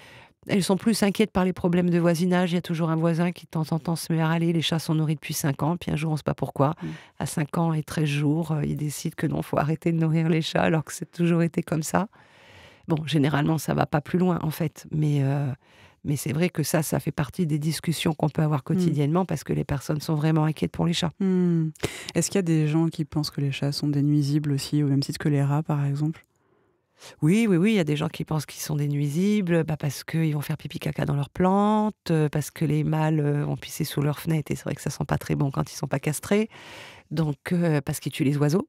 elles sont plus inquiètes par les problèmes de voisinage. Il y a toujours un voisin qui, de temps en temps, se met à râler. Les chats sont nourris depuis 5 ans. Puis un jour, on ne sait pas pourquoi. À 5 ans et 13 jours, ils décident que non, il faut arrêter de nourrir les chats, alors que c'est toujours été comme ça. Bon, généralement, ça ne va pas plus loin, en fait. Mais c'est vrai que ça fait partie des discussions qu'on peut avoir quotidiennement, parce que les personnes sont vraiment inquiètes pour les chats. Est-ce qu'il y a des gens qui pensent que les chats sont des nuisibles aussi, au même titre que les rats, par exemple ? Oui, il y a des gens qui pensent qu'ils sont des nuisibles, parce qu'ils vont faire pipi caca dans leurs plantes, parce que les mâles vont pisser sous leurs fenêtres, et c'est vrai que ça sent pas très bon quand ils sont pas castrés, donc parce qu'ils tuent les oiseaux.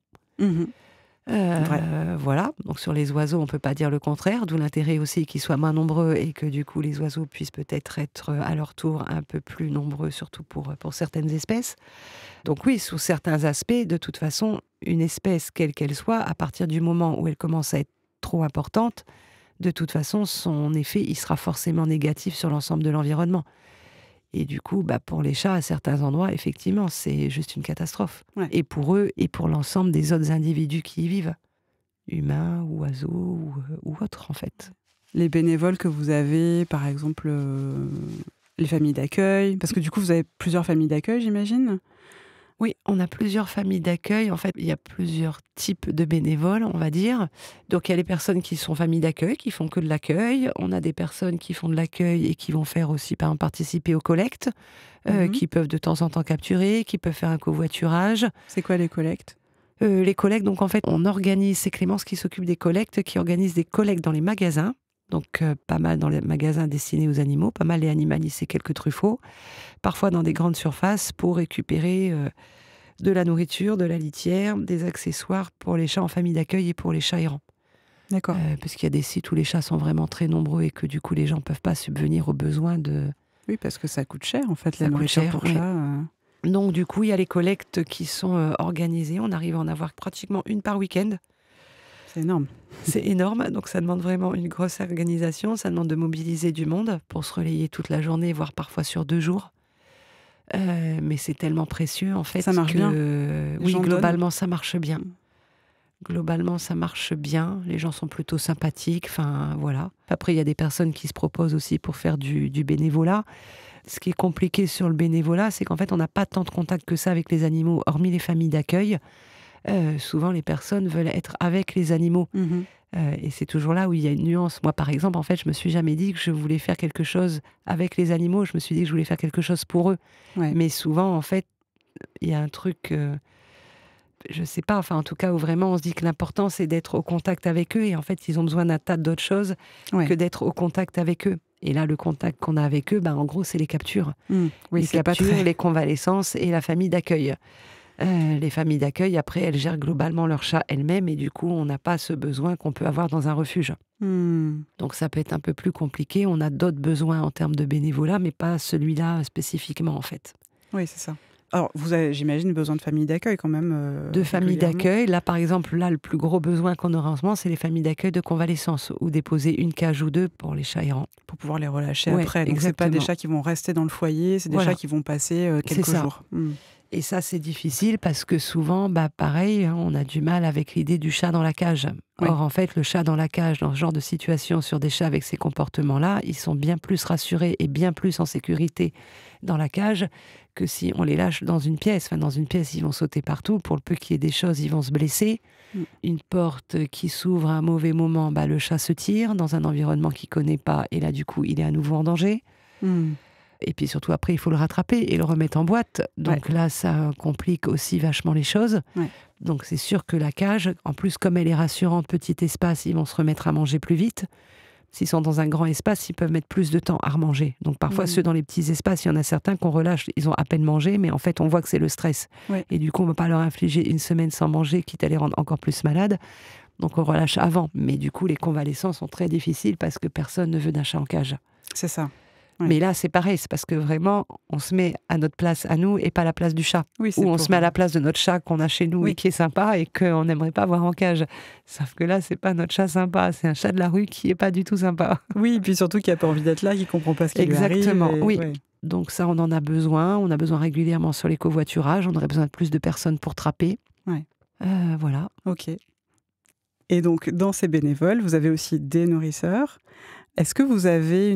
Voilà, donc sur les oiseaux, on peut pas dire le contraire, d'où l'intérêt aussi qu'ils soient moins nombreux, et que du coup les oiseaux puissent peut-être être à leur tour un peu plus nombreux, surtout pour certaines espèces. Donc oui, sous certains aspects, de toute façon, une espèce, quelle qu'elle soit, à partir du moment où elle commence à être trop importante, de toute façon, son effet, il sera forcément négatif sur l'ensemble de l'environnement. Et du coup, pour les chats, à certains endroits, effectivement, c'est juste une catastrophe. Et pour eux, et pour l'ensemble des autres individus qui y vivent. Humains, ou oiseaux, ou autres, en fait. Les bénévoles que vous avez, par exemple, les familles d'accueil, parce que du coup, vous avez plusieurs familles d'accueil, j'imagine ? Oui, on a plusieurs familles d'accueil. En fait, il y a plusieurs types de bénévoles, on va dire. Donc, il y a les personnes qui sont familles d'accueil, qui font que de l'accueil. On a des personnes qui font de l'accueil et qui vont faire aussi, par exemple, participer aux collectes, qui peuvent de temps en temps capturer, qui peuvent faire un covoiturage. C'est quoi les collectes ? Les collectes, donc en fait, on organise, c'est Clémence qui s'occupe des collectes, qui organise des collectes dans les magasins. Donc pas mal dans les magasins destinés aux animaux, pas mal les animalistes et quelques truffaut. Parfois dans des grandes surfaces pour récupérer de la nourriture, de la litière, des accessoires pour les chats en famille d'accueil et pour les chats errants. D'accord. Parce qu'il y a des sites où les chats sont vraiment très nombreux et que du coup les gens ne peuvent pas subvenir aux besoins de... Oui, parce que ça coûte cher en fait, Ça la coûte nourriture cher, pour oui. chat. Donc du coup il y a les collectes qui sont organisées. On arrive à en avoir pratiquement une par week-end. C'est énorme. C'est énorme, donc ça demande vraiment une grosse organisation. Ça demande de mobiliser du monde pour se relayer toute la journée, voire parfois sur 2 jours. Mais c'est tellement précieux en fait Ça marche que bien. Les oui, gens globalement ça marche bien. donnent. Globalement ça marche bien. Les gens sont plutôt sympathiques. Enfin voilà. Après il y a des personnes qui se proposent aussi pour faire du bénévolat. Ce qui est compliqué sur le bénévolat, c'est qu'en fait on n'a pas tant de contact que ça avec les animaux, hormis les familles d'accueil. Souvent les personnes veulent être avec les animaux. Mhm. Et c'est toujours là où il y a une nuance. Moi, par exemple, en fait, je me suis jamais dit que je voulais faire quelque chose avec les animaux. Je me suis dit que je voulais faire quelque chose pour eux. Ouais. Mais souvent, en fait, il y a un truc, je sais pas, enfin, en tout cas, où vraiment on se dit que l'important, c'est d'être au contact avec eux. Et en fait, ils ont besoin d'un tas d'autres choses Ouais. que d'être au contact avec eux. Et là, le contact qu'on a avec eux, en gros, c'est les captures. Oui, Les c'est pas captures, très. les convalescences et la famille d'accueil. Les familles d'accueil, après, elles gèrent globalement leur chat elles-mêmes et du coup, on n'a pas ce besoin qu'on peut avoir dans un refuge. Donc ça peut être un peu plus compliqué. On a d'autres besoins en termes de bénévolat, mais pas celui-là spécifiquement, en fait. Oui, c'est ça. Alors, vous avez, j'imagine, besoin de familles d'accueil quand même. De familles Régulièrement. d'accueil, là, par exemple, là, le plus gros besoin qu'on aura en ce moment, c'est les familles d'accueil de convalescence, ou déposer une cage ou 2 pour les chats errants. Pour pouvoir les relâcher Ouais, après. Donc, c'est pas des exactement. chats qui vont rester dans le foyer, c'est des Voilà. chats qui vont passer quelques C'est ça. jours. Et ça, c'est difficile parce que souvent, pareil, hein, on a du mal avec l'idée du chat dans la cage. Ouais. Or, en fait, le chat dans la cage, dans ce genre de situation, sur des chats avec ces comportements-là, ils sont bien plus rassurés et bien plus en sécurité dans la cage que si on les lâche dans une pièce. Enfin, dans une pièce, ils vont sauter partout. Pour le peu qu'il y ait des choses, ils vont se blesser. Une porte qui s'ouvre à un mauvais moment, le chat se tire dans un environnement qu'il ne connaît pas. Et là, du coup, il est à nouveau en danger. Et puis surtout, après, il faut le rattraper et le remettre en boîte. Donc là, ça complique aussi vachement les choses. Ouais. Donc c'est sûr que la cage, en plus, comme elle est rassurante, petit espace, ils vont se remettre à manger plus vite. S'ils sont dans un grand espace, ils peuvent mettre plus de temps à remanger. Donc parfois, ceux dans les petits espaces, il y en a certains qu'on relâche, ils ont à peine mangé, mais en fait, on voit que c'est le stress. Ouais. Et du coup, on ne va pas leur infliger une semaine sans manger, quitte à les rendre encore plus malades. Donc on relâche avant. Mais du coup, les convalescences sont très difficiles parce que personne ne veut d'un chat en cage. C'est ça. Ouais. Mais là, c'est pareil, c'est parce que vraiment, on se met à notre place à nous et pas à la place du chat. Oui, Ou on se met à la place de notre chat qu'on a chez nous et qui est sympa et qu'on n'aimerait pas voir en cage. Sauf que là, c'est pas notre chat sympa, c'est un chat de la rue qui est pas du tout sympa. Oui, et puis surtout qui a pas envie d'être là, qui comprend pas ce qui lui arrive. Exactement, oui. Ouais. Donc ça, on en a besoin. On a besoin régulièrement sur les covoiturages. On aurait besoin de plus de personnes pour trapper. Ouais. Voilà. Ok. Et donc, dans ces bénévoles, vous avez aussi des nourrisseurs. Est-ce que vous avez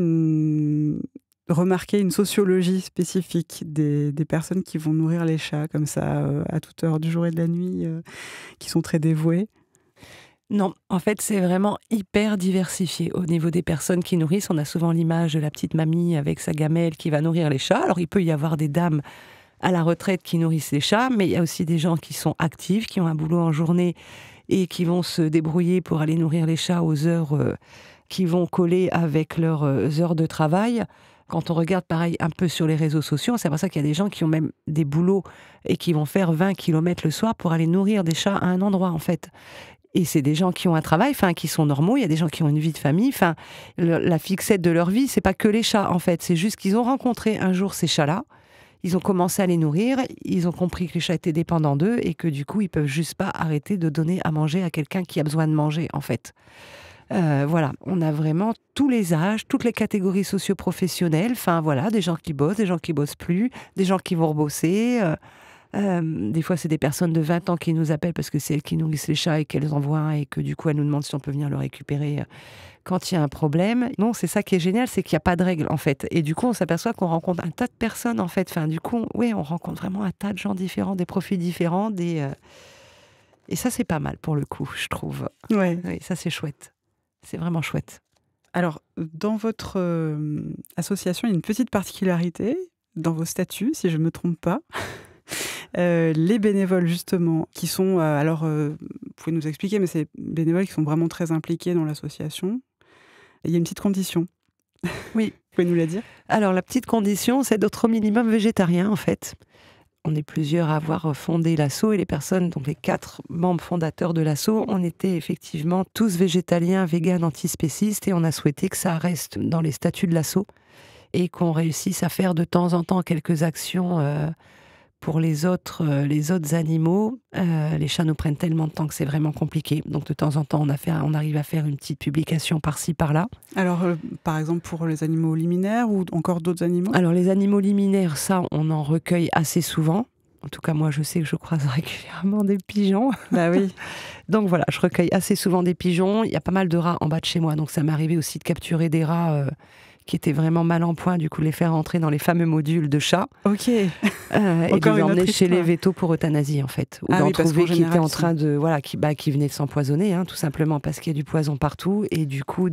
remarqué une sociologie spécifique des personnes qui vont nourrir les chats comme ça, à toute heure du jour et de la nuit, qui sont très dévouées? Non, en fait, c'est vraiment hyper diversifié. Au niveau des personnes qui nourrissent, on a souvent l'image de la petite mamie avec sa gamelle qui va nourrir les chats. Alors, il peut y avoir des dames à la retraite qui nourrissent les chats, mais il y a aussi des gens qui sont actifs, qui ont un boulot en journée et qui vont se débrouiller pour aller nourrir les chats aux heures qui vont coller avec leurs heures de travail. Quand on regarde pareil un peu sur les réseaux sociaux, c'est pour ça qu'il y a des gens qui ont même des boulots et qui vont faire 20 km le soir pour aller nourrir des chats à un endroit en fait. Et c'est des gens qui ont un travail, qui sont normaux. Il y a des gens qui ont une vie de famille. La fixette de leur vie, c'est pas que les chats en fait. C'est juste qu'ils ont rencontré un jour ces chats-là. Ils ont commencé à les nourrir, ils ont compris que les chats étaient dépendants d'eux et que du coup, ils peuvent juste pas arrêter de donner à manger à quelqu'un qui a besoin de manger, en fait. Voilà, on a vraiment tous les âges, toutes les catégories socio-professionnelles. Des gens qui bossent plus, des gens qui vont rebosser. Des fois, c'est des personnes de 20 ans qui nous appellent parce que c'est elles qui nourrissent les chats et qu'elles en voient un et que du coup, elles nous demandent si on peut venir le récupérer quand il y a un problème. Non, c'est ça qui est génial, c'est qu'il n'y a pas de règle en fait. Et du coup, on s'aperçoit qu'on rencontre un tas de personnes en fait. Du coup, on rencontre vraiment un tas de gens différents, des profils différents. Et ça, c'est pas mal pour le coup, je trouve. Ouais. Oui, ça, c'est chouette. C'est vraiment chouette. Alors, dans votre association, il y a une petite particularité dans vos statuts, si je ne me trompe pas. Les bénévoles, justement, qui sont... vous pouvez nous expliquer, mais c'est des bénévoles qui sont vraiment très impliqués dans l'association. Il y a une petite condition. Oui. Vous pouvez nous la dire? Alors, la petite condition, c'est d'être au minimum végétarien, en fait. On est plusieurs à avoir fondé l'asso et les personnes, donc les 4 membres fondateurs de l'asso, on était effectivement tous végétaliens, véganes, antispécistes et on a souhaité que ça reste dans les statuts de l'asso et qu'on réussisse à faire de temps en temps quelques actions pour les autres animaux. Les chats nous prennent tellement de temps que c'est vraiment compliqué. Donc de temps en temps, on arrive à faire une petite publication par-ci, par-là. Alors, par exemple, pour les animaux liminaires ou encore d'autres animaux? Alors les animaux liminaires, ça, on en recueille assez souvent. En tout cas, moi, je sais que je croise régulièrement des pigeons. Bah oui. Donc voilà, je recueille assez souvent des pigeons. Il y a pas mal de rats en bas de chez moi. Donc ça m'est arrivé aussi de capturer des rats qui étaient vraiment mal en point, du coup les faire entrer dans les fameux modules de chats. Ok. Et de les emmener chez les vétos pour euthanasie, en fait. Ou d'en trouver qui étaient en train de... Voilà, qui venaient de s'empoisonner, tout simplement parce qu'il y a du poison partout. Et du coup,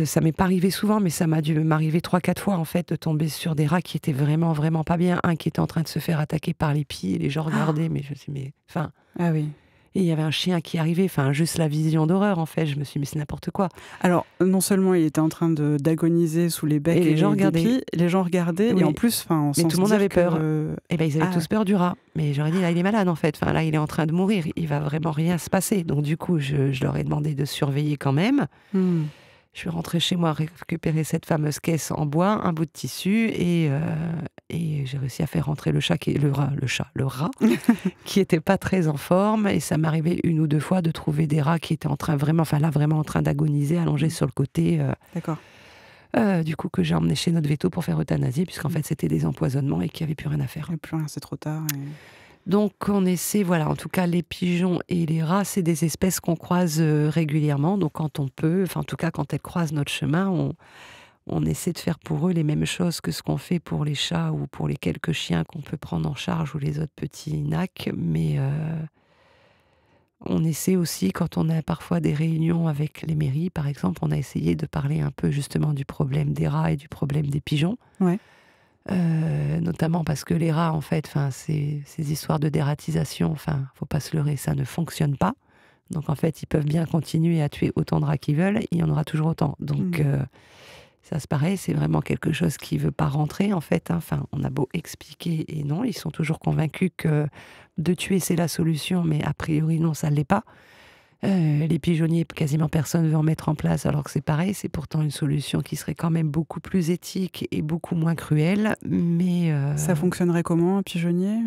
ça m'est pas arrivé souvent, mais ça m'a dû m'arriver 3-4 fois, en fait, de tomber sur des rats qui étaient vraiment, vraiment pas bien. Un qui était en train de se faire attaquer par les pieds, et les gens regardaient, mais je me suis dit, mais... Enfin... Ah oui. Et il y avait un chien qui arrivait, enfin, juste la vision d'horreur, en fait. Je me suis dit, mais c'est n'importe quoi. Alors, non seulement il était en train d'agoniser sous les becs et les gens regardaient. Les gens regardaient, oui. Et en plus, on mais tout le monde avait peur. Et ben, ils avaient tous ouais. peur du rat. Mais j'aurais dit, là, il est malade, en fait. Enfin, là, il est en train de mourir. Il va vraiment rien se passer. Donc, du coup, je leur ai demandé de surveiller quand même. Je suis rentrée chez moi récupérer cette fameuse caisse en bois, un bout de tissu, et j'ai réussi à faire rentrer le rat, qui était pas très en forme. Et ça m'arrivait 1 ou 2 fois de trouver des rats qui étaient en train vraiment en train d'agoniser, allongés sur le côté. D'accord. Du coup, que j'ai emmené chez notre veto pour faire euthanasie, puisqu'en fait, c'était des empoisonnements et qu'il n'y avait plus rien à faire. Il n'y a plus rien, c'est trop tard. Donc, on essaie, voilà, en tout cas, les pigeons et les rats, c'est des espèces qu'on croise régulièrement. Donc, quand on peut, enfin, en tout cas, quand elles croisent notre chemin, on essaie de faire pour eux les mêmes choses que ce qu'on fait pour les chats ou pour les quelques chiens qu'on peut prendre en charge ou les autres petits nacs. Mais on essaie aussi, quand on a parfois des réunions avec les mairies, par exemple, on a essayé de parler un peu justement du problème des rats et du problème des pigeons. Ouais. Notamment parce que les rats, en fait, ces histoires de dératisation, faut pas se leurrer, ça ne fonctionne pas. Donc, en fait, ils peuvent bien continuer à tuer autant de rats qu'ils veulent, il y en aura toujours autant. Donc, ça se pareil, c'est vraiment quelque chose qui veut pas rentrer, en fait. On a beau expliquer et non, ils sont toujours convaincus que de tuer, c'est la solution, mais a priori, non, ça ne l'est pas. Les pigeonniers, quasiment personne ne veut en mettre en place, alors que c'est pareil, c'est pourtant une solution qui serait quand même beaucoup plus éthique et beaucoup moins cruelle. Mais ça fonctionnerait comment, un pigeonnier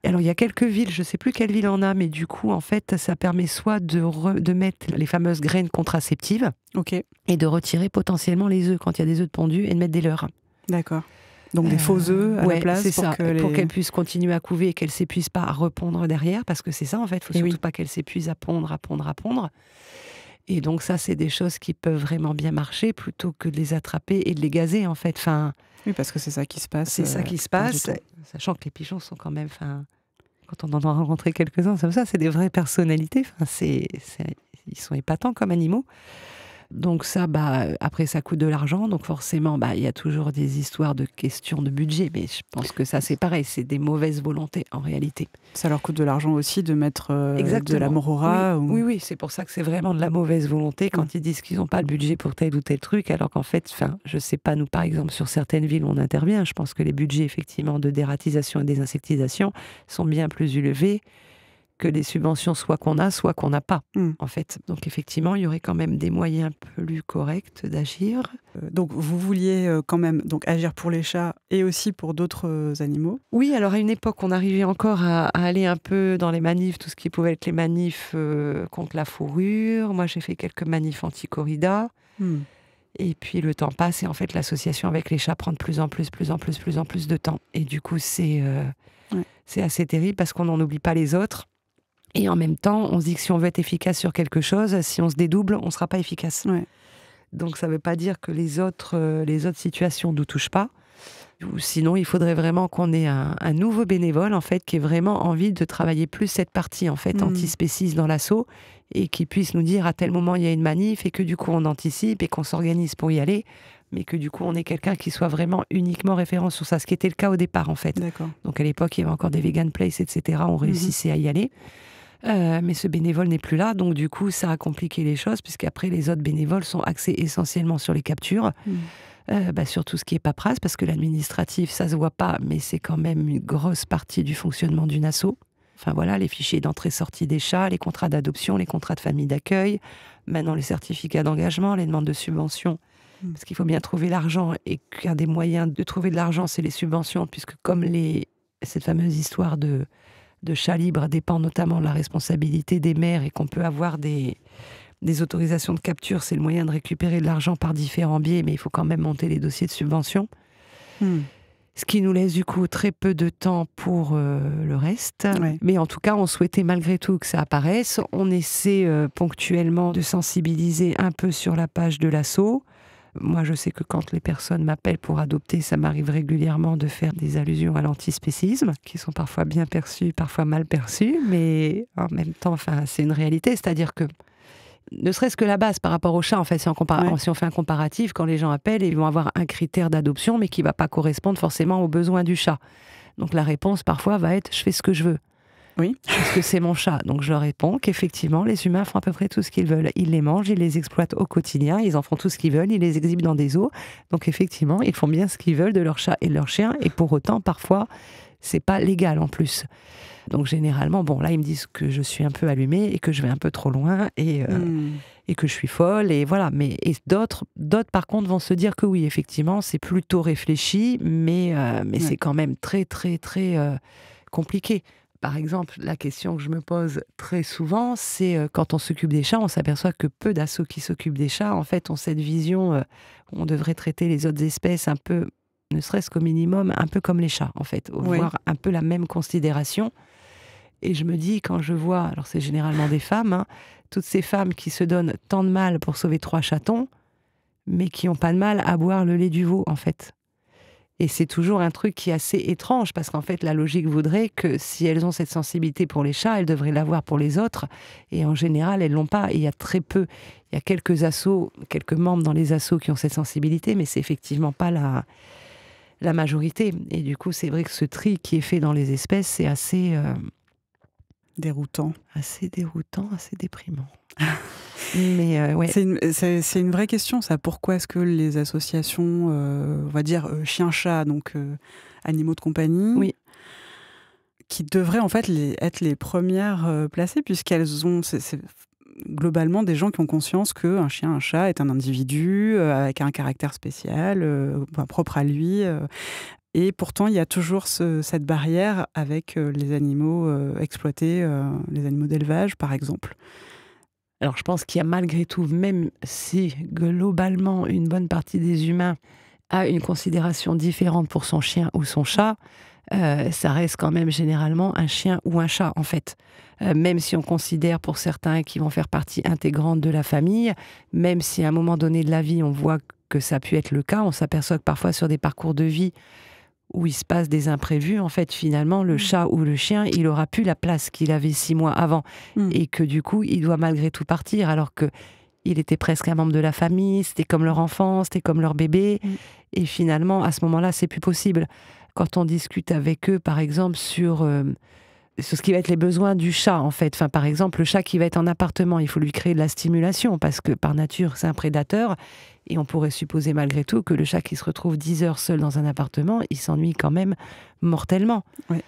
Alors, il y a quelques villes, je ne sais plus quelle ville en a, mais du coup, en fait, ça permet soit de mettre les fameuses graines contraceptives et de retirer potentiellement les œufs quand il y a des œufs de pondus et de mettre des leurres. D'accord. Donc des faux œufs à la place c'est ça, pour qu'elles puissent continuer à couver et qu'elles ne s'épuisent pas à repondre derrière, parce que c'est ça en fait, il ne faut surtout pas qu'elles s'épuisent à pondre. Et donc ça, c'est des choses qui peuvent vraiment bien marcher plutôt que de les attraper et de les gazer en fait. Oui, parce que c'est ça qui se passe. C'est ça qui se passe, sachant que les pigeons sont quand même, quand on en a rencontré quelques-uns comme ça, c'est des vraies personnalités, ils sont épatants comme animaux. Donc ça, après, ça coûte de l'argent. Donc forcément, il y a toujours des histoires de questions de budget. Mais je pense que ça, c'est pareil. C'est des mauvaises volontés, en réalité. Ça leur coûte de l'argent aussi de mettre de la mort au rat. Oui, c'est pour ça que c'est vraiment de la mauvaise volonté quand ils disent qu'ils n'ont pas le budget pour tel ou tel truc. Alors qu'en fait, je sais pas, nous, par exemple, sur certaines villes où on intervient, je pense que les budgets, effectivement, de dératisation et désinsectisation sont bien plus élevés que les subventions soit qu'on a, soit qu'on n'a pas, en fait. Donc, effectivement, il y aurait quand même des moyens plus corrects d'agir. Donc, vous vouliez quand même agir pour les chats et aussi pour d'autres animaux? Oui, alors à une époque, on arrivait encore à aller un peu dans les manifs, tout ce qui pouvait être les manifs contre la fourrure. Moi, j'ai fait quelques manifs anti-corrida. Et puis, le temps passe et en fait, l'association avec les chats prend de plus en plus de temps. Et du coup, c'est assez terrible parce qu'on n'en oublie pas les autres. Et en même temps, on se dit que si on veut être efficace sur quelque chose, si on se dédouble, on ne sera pas efficace. Ouais. Donc ça ne veut pas dire que les autres situations ne nous touchent pas. Ou sinon, il faudrait vraiment qu'on ait un nouveau bénévole, en fait, qui ait vraiment envie de travailler plus cette partie, en fait, antispéciste dans l'asso, et qui puisse nous dire à tel moment il y a une manif, et que du coup on anticipe, et qu'on s'organise pour y aller, mais que du coup on ait quelqu'un qui soit vraiment uniquement référent sur ça, ce qui était le cas au départ, en fait. D'accord. Donc à l'époque, il y avait encore des vegan place, etc. On réussissait à y aller. Mais ce bénévole n'est plus là, donc du coup, ça a compliqué les choses, puisqu'après, les autres bénévoles sont axés essentiellement sur les captures, sur tout ce qui est paperasse, parce que l'administratif, ça se voit pas, mais c'est quand même une grosse partie du fonctionnement d'une asso. Enfin voilà, les fichiers d'entrée-sortie des chats, les contrats d'adoption, les contrats de famille d'accueil, maintenant les certificats d'engagement, les demandes de subventions. Parce qu'il faut bien trouver l'argent, et qu'un des moyens de trouver de l'argent, c'est les subventions, puisque comme cette fameuse histoire de chat libre dépend notamment de la responsabilité des maires et qu'on peut avoir des autorisations de capture, c'est le moyen de récupérer de l'argent par différents biais, mais il faut quand même monter les dossiers de subvention. Ce qui nous laisse du coup très peu de temps pour le reste. Ouais. Mais en tout cas, on souhaitait malgré tout que ça apparaisse. On essaie ponctuellement de sensibiliser un peu sur la page de l'asso. Moi, je sais que quand les personnes m'appellent pour adopter, ça m'arrive régulièrement de faire des allusions à l'antispécisme, qui sont parfois bien perçues, parfois mal perçues, mais en même temps, c'est une réalité. C'est-à-dire que, ne serait-ce que la base par rapport au chat, en fait, si on fait un comparatif, quand les gens appellent, ils vont avoir un critère d'adoption, mais qui ne va pas correspondre forcément aux besoins du chat. Donc la réponse, parfois, va être « je fais ce que je veux ». Oui. Parce que c'est mon chat. Donc je leur réponds qu'effectivement, les humains font à peu près tout ce qu'ils veulent. Ils les mangent, ils les exploitent au quotidien, ils en font tout ce qu'ils veulent, ils les exhibent dans des zoos. Donc effectivement, ils font bien ce qu'ils veulent de leur chat et de leur chien. Et pour autant, parfois, c'est pas légal en plus. Donc généralement, là, ils me disent que je suis un peu allumée et que je vais un peu trop loin et que je suis folle. Et voilà. Mais d'autres, par contre, vont se dire que oui, effectivement, c'est plutôt réfléchi, mais c'est quand même très, très, très compliqué. Par exemple, la question que je me pose très souvent, c'est quand on s'occupe des chats, on s'aperçoit que peu d'assos qui s'occupent des chats, en fait, ont cette vision où on devrait traiter les autres espèces un peu, ne serait-ce qu'au minimum, un peu comme les chats, en fait, voire un peu la même considération. Et je me dis, quand je vois, alors c'est généralement des femmes, toutes ces femmes qui se donnent tant de mal pour sauver 3 chatons, mais qui n'ont pas de mal à boire le lait du veau, en fait. Et c'est toujours un truc qui est assez étrange, parce qu'en fait, la logique voudrait que si elles ont cette sensibilité pour les chats, elles devraient l'avoir pour les autres. Et en général, elles ne l'ont pas. Et il y a très peu, il y a quelques assos, quelques membres dans les assos qui ont cette sensibilité, mais c'est effectivement pas la majorité. Et du coup, c'est vrai que ce tri qui est fait dans les espèces, c'est assez... déroutant. Assez déroutant, assez déprimant. Mais ouais. C'est une vraie question, ça. Pourquoi est-ce que les associations, on va dire chien-chat, donc animaux de compagnie, qui devraient en fait être les premières placées, puisqu'elles ont c'est globalement des gens qui ont conscience qu'un chien, un chat est un individu avec un caractère spécial, propre à lui. Et pourtant, il y a toujours cette barrière avec les animaux exploités, les animaux d'élevage, par exemple. Alors, je pense qu'il y a malgré tout, même si globalement une bonne partie des humains a une considération différente pour son chien ou son chat, ça reste quand même généralement un chien ou un chat, en fait. Même si on considère pour certains qu'ils vont faire partie intégrante de la famille, même si à un moment donné de la vie, on voit que ça a pu être le cas, on s'aperçoit que parfois sur des parcours de vie où il se passe des imprévus, en fait, finalement, le chat ou le chien, il aura plus la place qu'il avait 6 mois avant. Et que du coup, il doit malgré tout partir, alors que il était presque un membre de la famille, c'était comme leur enfant, c'était comme leur bébé. Et finalement, à ce moment-là, c'est plus possible. Quand on discute avec eux, par exemple, sur ce qui va être les besoins du chat, en fait. Enfin, par exemple, le chat qui va être en appartement, il faut lui créer de la stimulation, parce que par nature, c'est un prédateur. Et on pourrait supposer malgré tout que le chat qui se retrouve 10 heures seul dans un appartement, il s'ennuie quand même mortellement. Oui.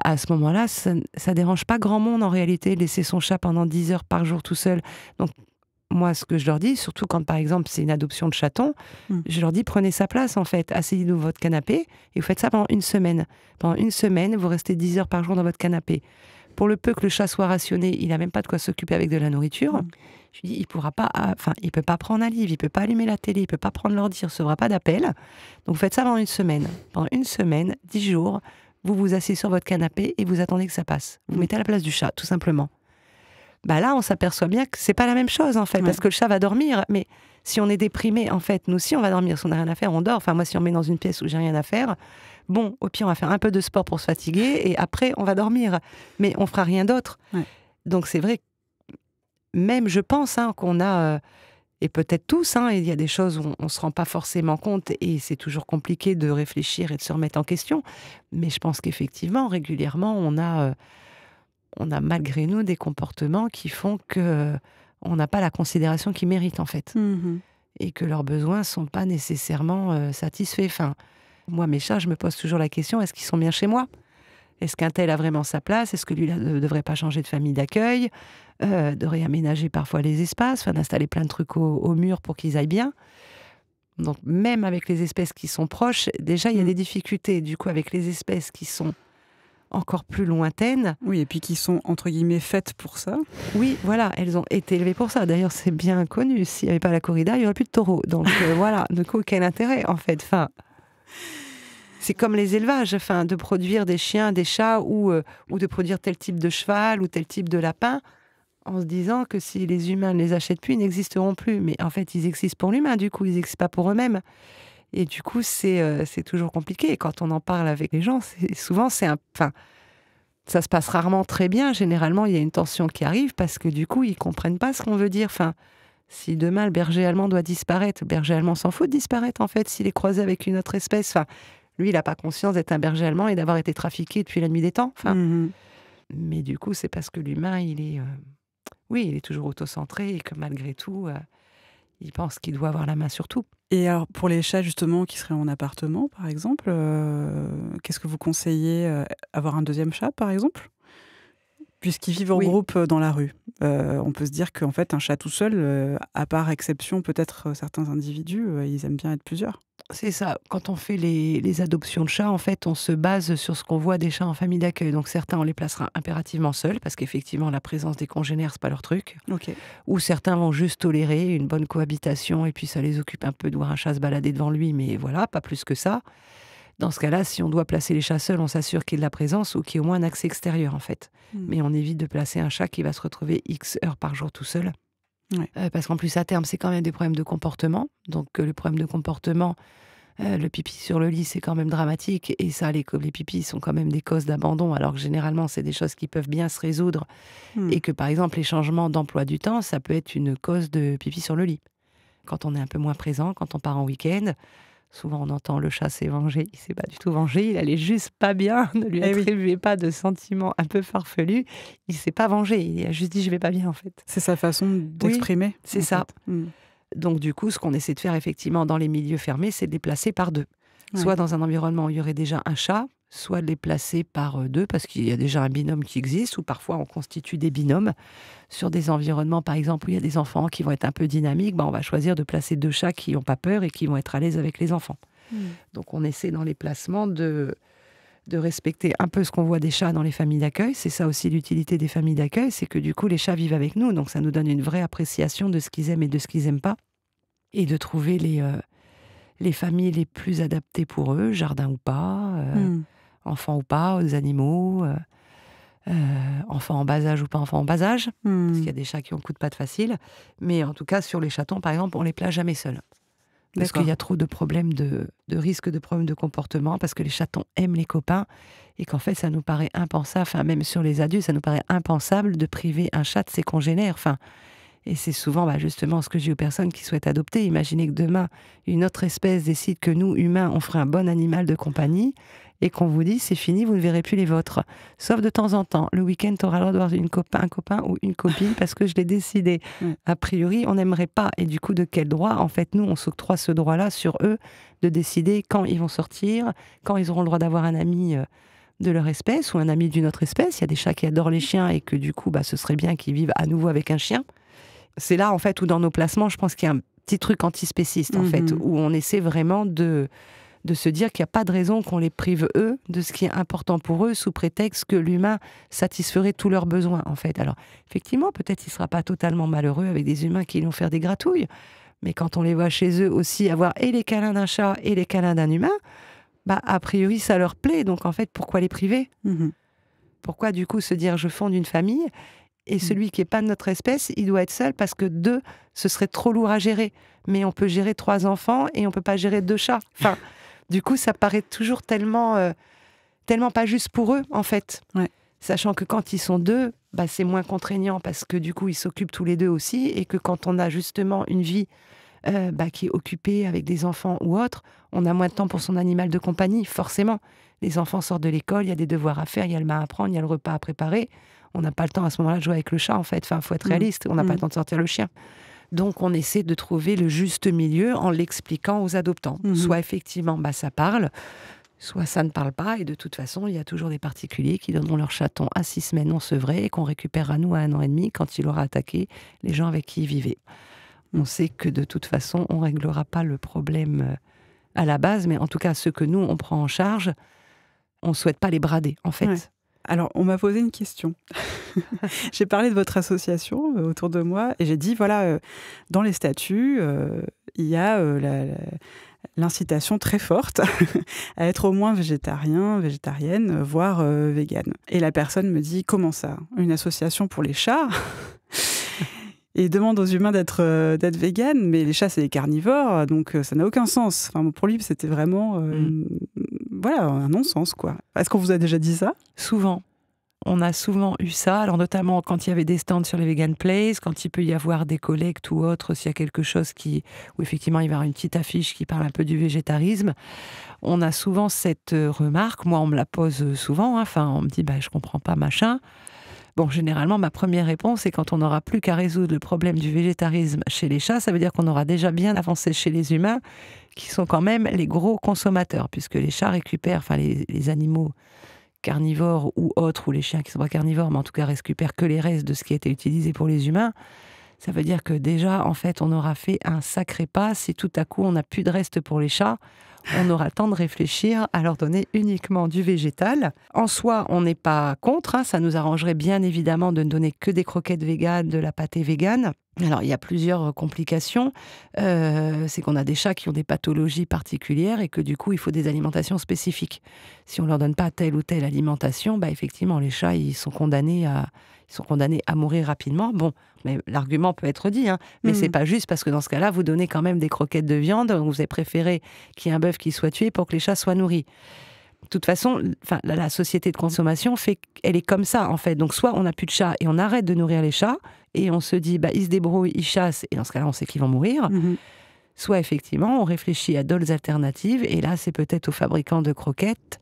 À ce moment-là, ça dérange pas grand monde en réalité, laisser son chat pendant 10 heures par jour tout seul. Donc, moi, ce que je leur dis, surtout quand par exemple c'est une adoption de chaton, je leur dis prenez sa place en fait, asseyez-vous dans votre canapé et vous faites ça pendant 1 semaine. Pendant 1 semaine, vous restez 10 heures par jour dans votre canapé. Pour le peu que le chat soit rationné, il n'a même pas de quoi s'occuper avec de la nourriture. Je lui dis, il peut pas prendre un livre, il peut pas allumer la télé, il peut pas prendre l'ordi, il recevra pas d'appel. Donc vous faites ça pendant 1 semaine. Pendant 1 semaine, 10 jours, vous vous asseyez sur votre canapé et vous attendez que ça passe. Vous mettez à la place du chat, tout simplement. Là, on s'aperçoit bien que c'est pas la même chose en fait, parce que le chat va dormir, mais si on est déprimé, en fait, nous aussi on va dormir. Si on n'a rien à faire, on dort. Enfin, moi, si on me met dans une pièce où j'ai rien à faire, au pire, on va faire un peu de sport pour se fatiguer et après, on va dormir. Mais on fera rien d'autre. Donc, c'est vrai que même, je pense, qu'on a, et peut-être tous, il y a des choses où on ne se rend pas forcément compte et c'est toujours compliqué de réfléchir et de se remettre en question. Mais je pense qu'effectivement, régulièrement, on a malgré nous des comportements qui font que on n'a pas la considération qu'ils méritent en fait. Et que leurs besoins sont pas nécessairement satisfaits. Enfin, moi, mes chats, je me pose toujours la question, est-ce qu'ils sont bien chez moi? Est-ce qu'un tel a vraiment sa place? Est-ce que lui ne devrait pas changer de famille d'accueil, de réaménager parfois les espaces, enfin, d'installer plein de trucs au mur pour qu'ils aillent bien? Donc, même avec les espèces qui sont proches, déjà, il y a des difficultés. Du coup, avec les espèces qui sont encore plus lointaines. Oui, et puis qui sont, entre guillemets, faites pour ça. Oui, voilà, elles ont été élevées pour ça. D'ailleurs, c'est bien connu. S'il n'y avait pas la corrida, il n'y aurait plus de taureaux. Donc, voilà, de coup, quel intérêt, en fait? Enfin, c'est comme les élevages, enfin, de produire des chiens, des chats, ou de produire tel type de cheval ou tel type de lapin, en se disant que si les humains ne les achètent plus, ils n'existeront plus. Mais en fait, ils existent pour l'humain, du coup, ils n'existent pas pour eux-mêmes. Et du coup, c'est toujours compliqué. Et quand on en parle avec les gens, souvent, enfin, ça se passe rarement très bien. Généralement, il y a une tension qui arrive parce que du coup, ils comprennent pas ce qu'on veut dire. Enfin, si demain, le berger allemand doit disparaître, le berger allemand s'en fout de disparaître, en fait, s'il est croisé avec une autre espèce. Enfin, lui, il n'a pas conscience d'être un berger allemand et d'avoir été trafiqué depuis la nuit des temps. Enfin, mais du coup, c'est parce que l'humain, il est toujours autocentré et que malgré tout, il pense qu'il doit avoir la main sur tout. Et alors, pour les chats, justement, qui seraient en appartement, par exemple, qu'est-ce que vous conseillez? Avoir un deuxième chat, par exemple? Puisqu'ils vivent en groupe dans la rue. On peut se dire qu'en fait, un chat tout seul, à part exception, peut-être certains individus, ils aiment bien être plusieurs. C'est ça. Quand on fait les adoptions de chats, en fait, on se base sur ce qu'on voit des chats en famille d'accueil. Donc certains, on les placera impérativement seuls, parce qu'effectivement, la présence des congénères, c'est pas leur truc. Ok. Ou certains vont juste tolérer une bonne cohabitation, et puis ça les occupe un peu de voir un chat se balader devant lui, mais voilà, pas plus que ça. Dans ce cas-là, si on doit placer les chats seuls, on s'assure qu'il y ait de la présence ou qu'il y ait au moins un accès extérieur, en fait. Mais on évite de placer un chat qui va se retrouver X heures par jour tout seul. Ouais. Parce qu'en plus, à terme, c'est quand même des problèmes de comportement. Donc, le problème de comportement, le pipi sur le lit, c'est quand même dramatique. Et ça, les pipis sont quand même des causes d'abandon, alors que généralement, c'est des choses qui peuvent bien se résoudre. Et que, par exemple, les changements d'emploi du temps, ça peut être une cause de pipi sur le lit. Quand on est un peu moins présent, quand on part en week-end, souvent on entend le chat s'est vengé. Il s'est pas du tout vengé, il allait juste pas bien. Ne lui attribuez pas de sentiments un peu farfelus. Il s'est pas vengé, il a juste dit je vais pas bien en fait. C'est sa façon d'exprimer. Oui, c'est ça. Donc du coup, ce qu'on essaie de faire effectivement dans les milieux fermés, c'est de les placer par deux. Soit dans un environnement où il y aurait déjà un chat, soit de les placer par deux, parce qu'il y a déjà un binôme qui existe, ou parfois on constitue des binômes. Sur des environnements, par exemple, où il y a des enfants qui vont être un peu dynamiques, on va choisir de placer deux chats qui n'ont pas peur et qui vont être à l'aise avec les enfants. Donc on essaie dans les placements de respecter un peu ce qu'on voit des chats dans les familles d'accueil. C'est ça aussi l'utilité des familles d'accueil, c'est que du coup les chats vivent avec nous, donc ça nous donne une vraie appréciation de ce qu'ils aiment et de ce qu'ils n'aiment pas, et de trouver les familles les plus adaptées pour eux, jardin ou pas, enfants ou pas, aux animaux, enfants en bas âge ou pas enfants en bas âge, parce qu'il y a des chats qui ont coup de patte facile, mais en tout cas sur les chatons par exemple, on les place jamais seuls. Parce qu'il y a trop de problèmes de risques de problèmes de comportement, parce que les chatons aiment les copains, et qu'en fait ça nous paraît impensable, enfin même sur les adultes, ça nous paraît impensable de priver un chat de ses congénères, enfin. Et c'est souvent justement ce que je dis aux personnes qui souhaitent adopter. Imaginez que demain, une autre espèce décide que nous, humains, on ferait un bon animal de compagnie et qu'on vous dit, c'est fini, vous ne verrez plus les vôtres. Sauf de temps en temps. Le week-end, tu auras le droit d'avoir un copain ou une copine parce que je l'ai décidé. A priori, on n'aimerait pas. Et du coup, de quel droit? En fait, nous, on s'octroie ce droit-là sur eux de décider quand ils vont sortir, quand ils auront le droit d'avoir un ami de leur espèce ou un ami d'une autre espèce. Il y a des chats qui adorent les chiens et que du coup, ce serait bien qu'ils vivent à nouveau avec un chien. C'est là, en fait, où dans nos placements, je pense qu'il y a un petit truc antispéciste, en fait, où on essaie vraiment de se dire qu'il n'y a pas de raison qu'on les prive, eux, de ce qui est important pour eux, sous prétexte que l'humain satisferait tous leurs besoins, en fait. Alors, effectivement, peut-être qu'il ne sera pas totalement malheureux avec des humains qui vont faire des gratouilles, mais quand on les voit chez eux aussi avoir et les câlins d'un chat et les câlins d'un humain, a priori, ça leur plaît. Donc, en fait, pourquoi les priver? Pourquoi, du coup, se dire « je fonde une famille » et celui qui n'est pas de notre espèce, il doit être seul parce que 2, ce serait trop lourd à gérer. Mais on peut gérer 3 enfants et on ne peut pas gérer 2 chats. Enfin, du coup, ça paraît toujours tellement pas juste pour eux, en fait. Sachant que quand ils sont 2, c'est moins contraignant parce que du coup, ils s'occupent tous les 2 aussi. Et que quand on a justement une vie qui est occupé avec des enfants ou autre, on a moins de temps pour son animal de compagnie, forcément. Les enfants sortent de l'école, il y a des devoirs à faire, il y a le bain à prendre, il y a le repas à préparer. On n'a pas le temps à ce moment-là de jouer avec le chat, en fait. Enfin, faut être réaliste, on n'a pas le temps de sortir le chien. Donc, on essaie de trouver le juste milieu en l'expliquant aux adoptants. Soit effectivement, ça parle, soit ça ne parle pas. Et de toute façon, il y a toujours des particuliers qui donneront leur chaton à 6 semaines non sevré et qu'on récupère à nous à 1 an et demi quand il aura attaqué les gens avec qui il vivait. On sait que de toute façon, on ne réglera pas le problème à la base, mais en tout cas, ceux que nous, on prend en charge, on ne souhaite pas les brader, en fait. Ouais. Alors, on m'a posé une question. J'ai parlé de votre association autour de moi et j'ai dit, voilà, dans les statuts, il y a l'incitation très forte à être au moins végétarien, végétarienne, voire végane. Et la personne me dit, comment ça? Une association pour les chats? Et demande aux humains d'être végane, mais les chats, c'est des carnivores, donc ça n'a aucun sens. Enfin, pour lui, c'était vraiment un non-sens, quoi. Est-ce qu'on vous a déjà dit ça? Souvent. On a souvent eu ça, alors notamment quand il y avait des stands sur les Vegan Place, quand il peut y avoir des collectes ou autres, s'il y a quelque chose où effectivement il va y avoir une petite affiche qui parle un peu du végétarisme. On a souvent cette remarque, moi on me la pose souvent, on me dit je comprends pas machin. Bon, généralement, ma première réponse, c'est quand on n'aura plus qu'à résoudre le problème du végétarisme chez les chats, ça veut dire qu'on aura déjà bien avancé chez les humains, qui sont quand même les gros consommateurs, puisque les chats récupèrent, les animaux carnivores ou autres, ou les chiens qui ne sont pas carnivores, mais en tout cas récupèrent que les restes de ce qui a été utilisé pour les humains. Ça veut dire que déjà, en fait, on aura fait un sacré pas. Si tout à coup, on n'a plus de reste pour les chats, on aura le temps de réfléchir à leur donner uniquement du végétal. En soi, on n'est pas contre. Ça nous arrangerait bien évidemment de ne donner que des croquettes véganes, de la pâtée végane. Alors, il y a plusieurs complications. C'est qu'on a des chats qui ont des pathologies particulières et que du coup, il faut des alimentations spécifiques. Si on ne leur donne pas telle ou telle alimentation, effectivement, les chats, ils sont condamnés à mourir rapidement. Bon, mais l'argument peut être dit, mais c'est pas juste parce que dans ce cas-là, vous donnez quand même des croquettes de viande, donc vous avez préféré qu'il y ait un bœuf qui soit tué pour que les chats soient nourris. De toute façon, la société de consommation elle est comme ça, en fait. Donc, soit on n'a plus de chats et on arrête de nourrir les chats, et on se dit, ils se débrouillent, ils chassent, et dans ce cas-là, on sait qu'ils vont mourir. Soit, effectivement, on réfléchit à d'autres alternatives, et là, c'est peut-être aux fabricants de croquettes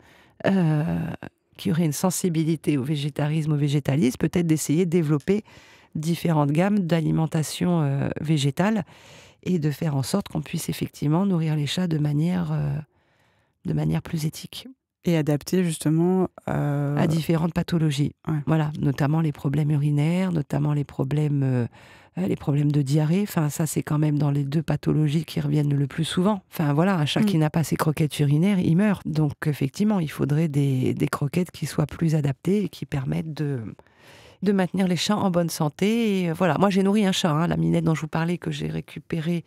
qui auraient une sensibilité au végétarisme, au végétalisme, peut-être d'essayer de développer différentes gammes d'alimentation végétale, et de faire en sorte qu'on puisse effectivement nourrir les chats de manière plus éthique. Et adapté justement à différentes pathologies. Ouais. Voilà, notamment les problèmes urinaires, notamment les problèmes de diarrhée. Ça, c'est quand même dans les 2 pathologies qui reviennent le plus souvent. Un chat qui n'a pas ses croquettes urinaires, il meurt. Donc, effectivement, il faudrait des croquettes qui soient plus adaptées et qui permettent de maintenir les chats en bonne santé. Et moi, j'ai nourri un chat, la Minette dont je vous parlais, que j'ai récupérée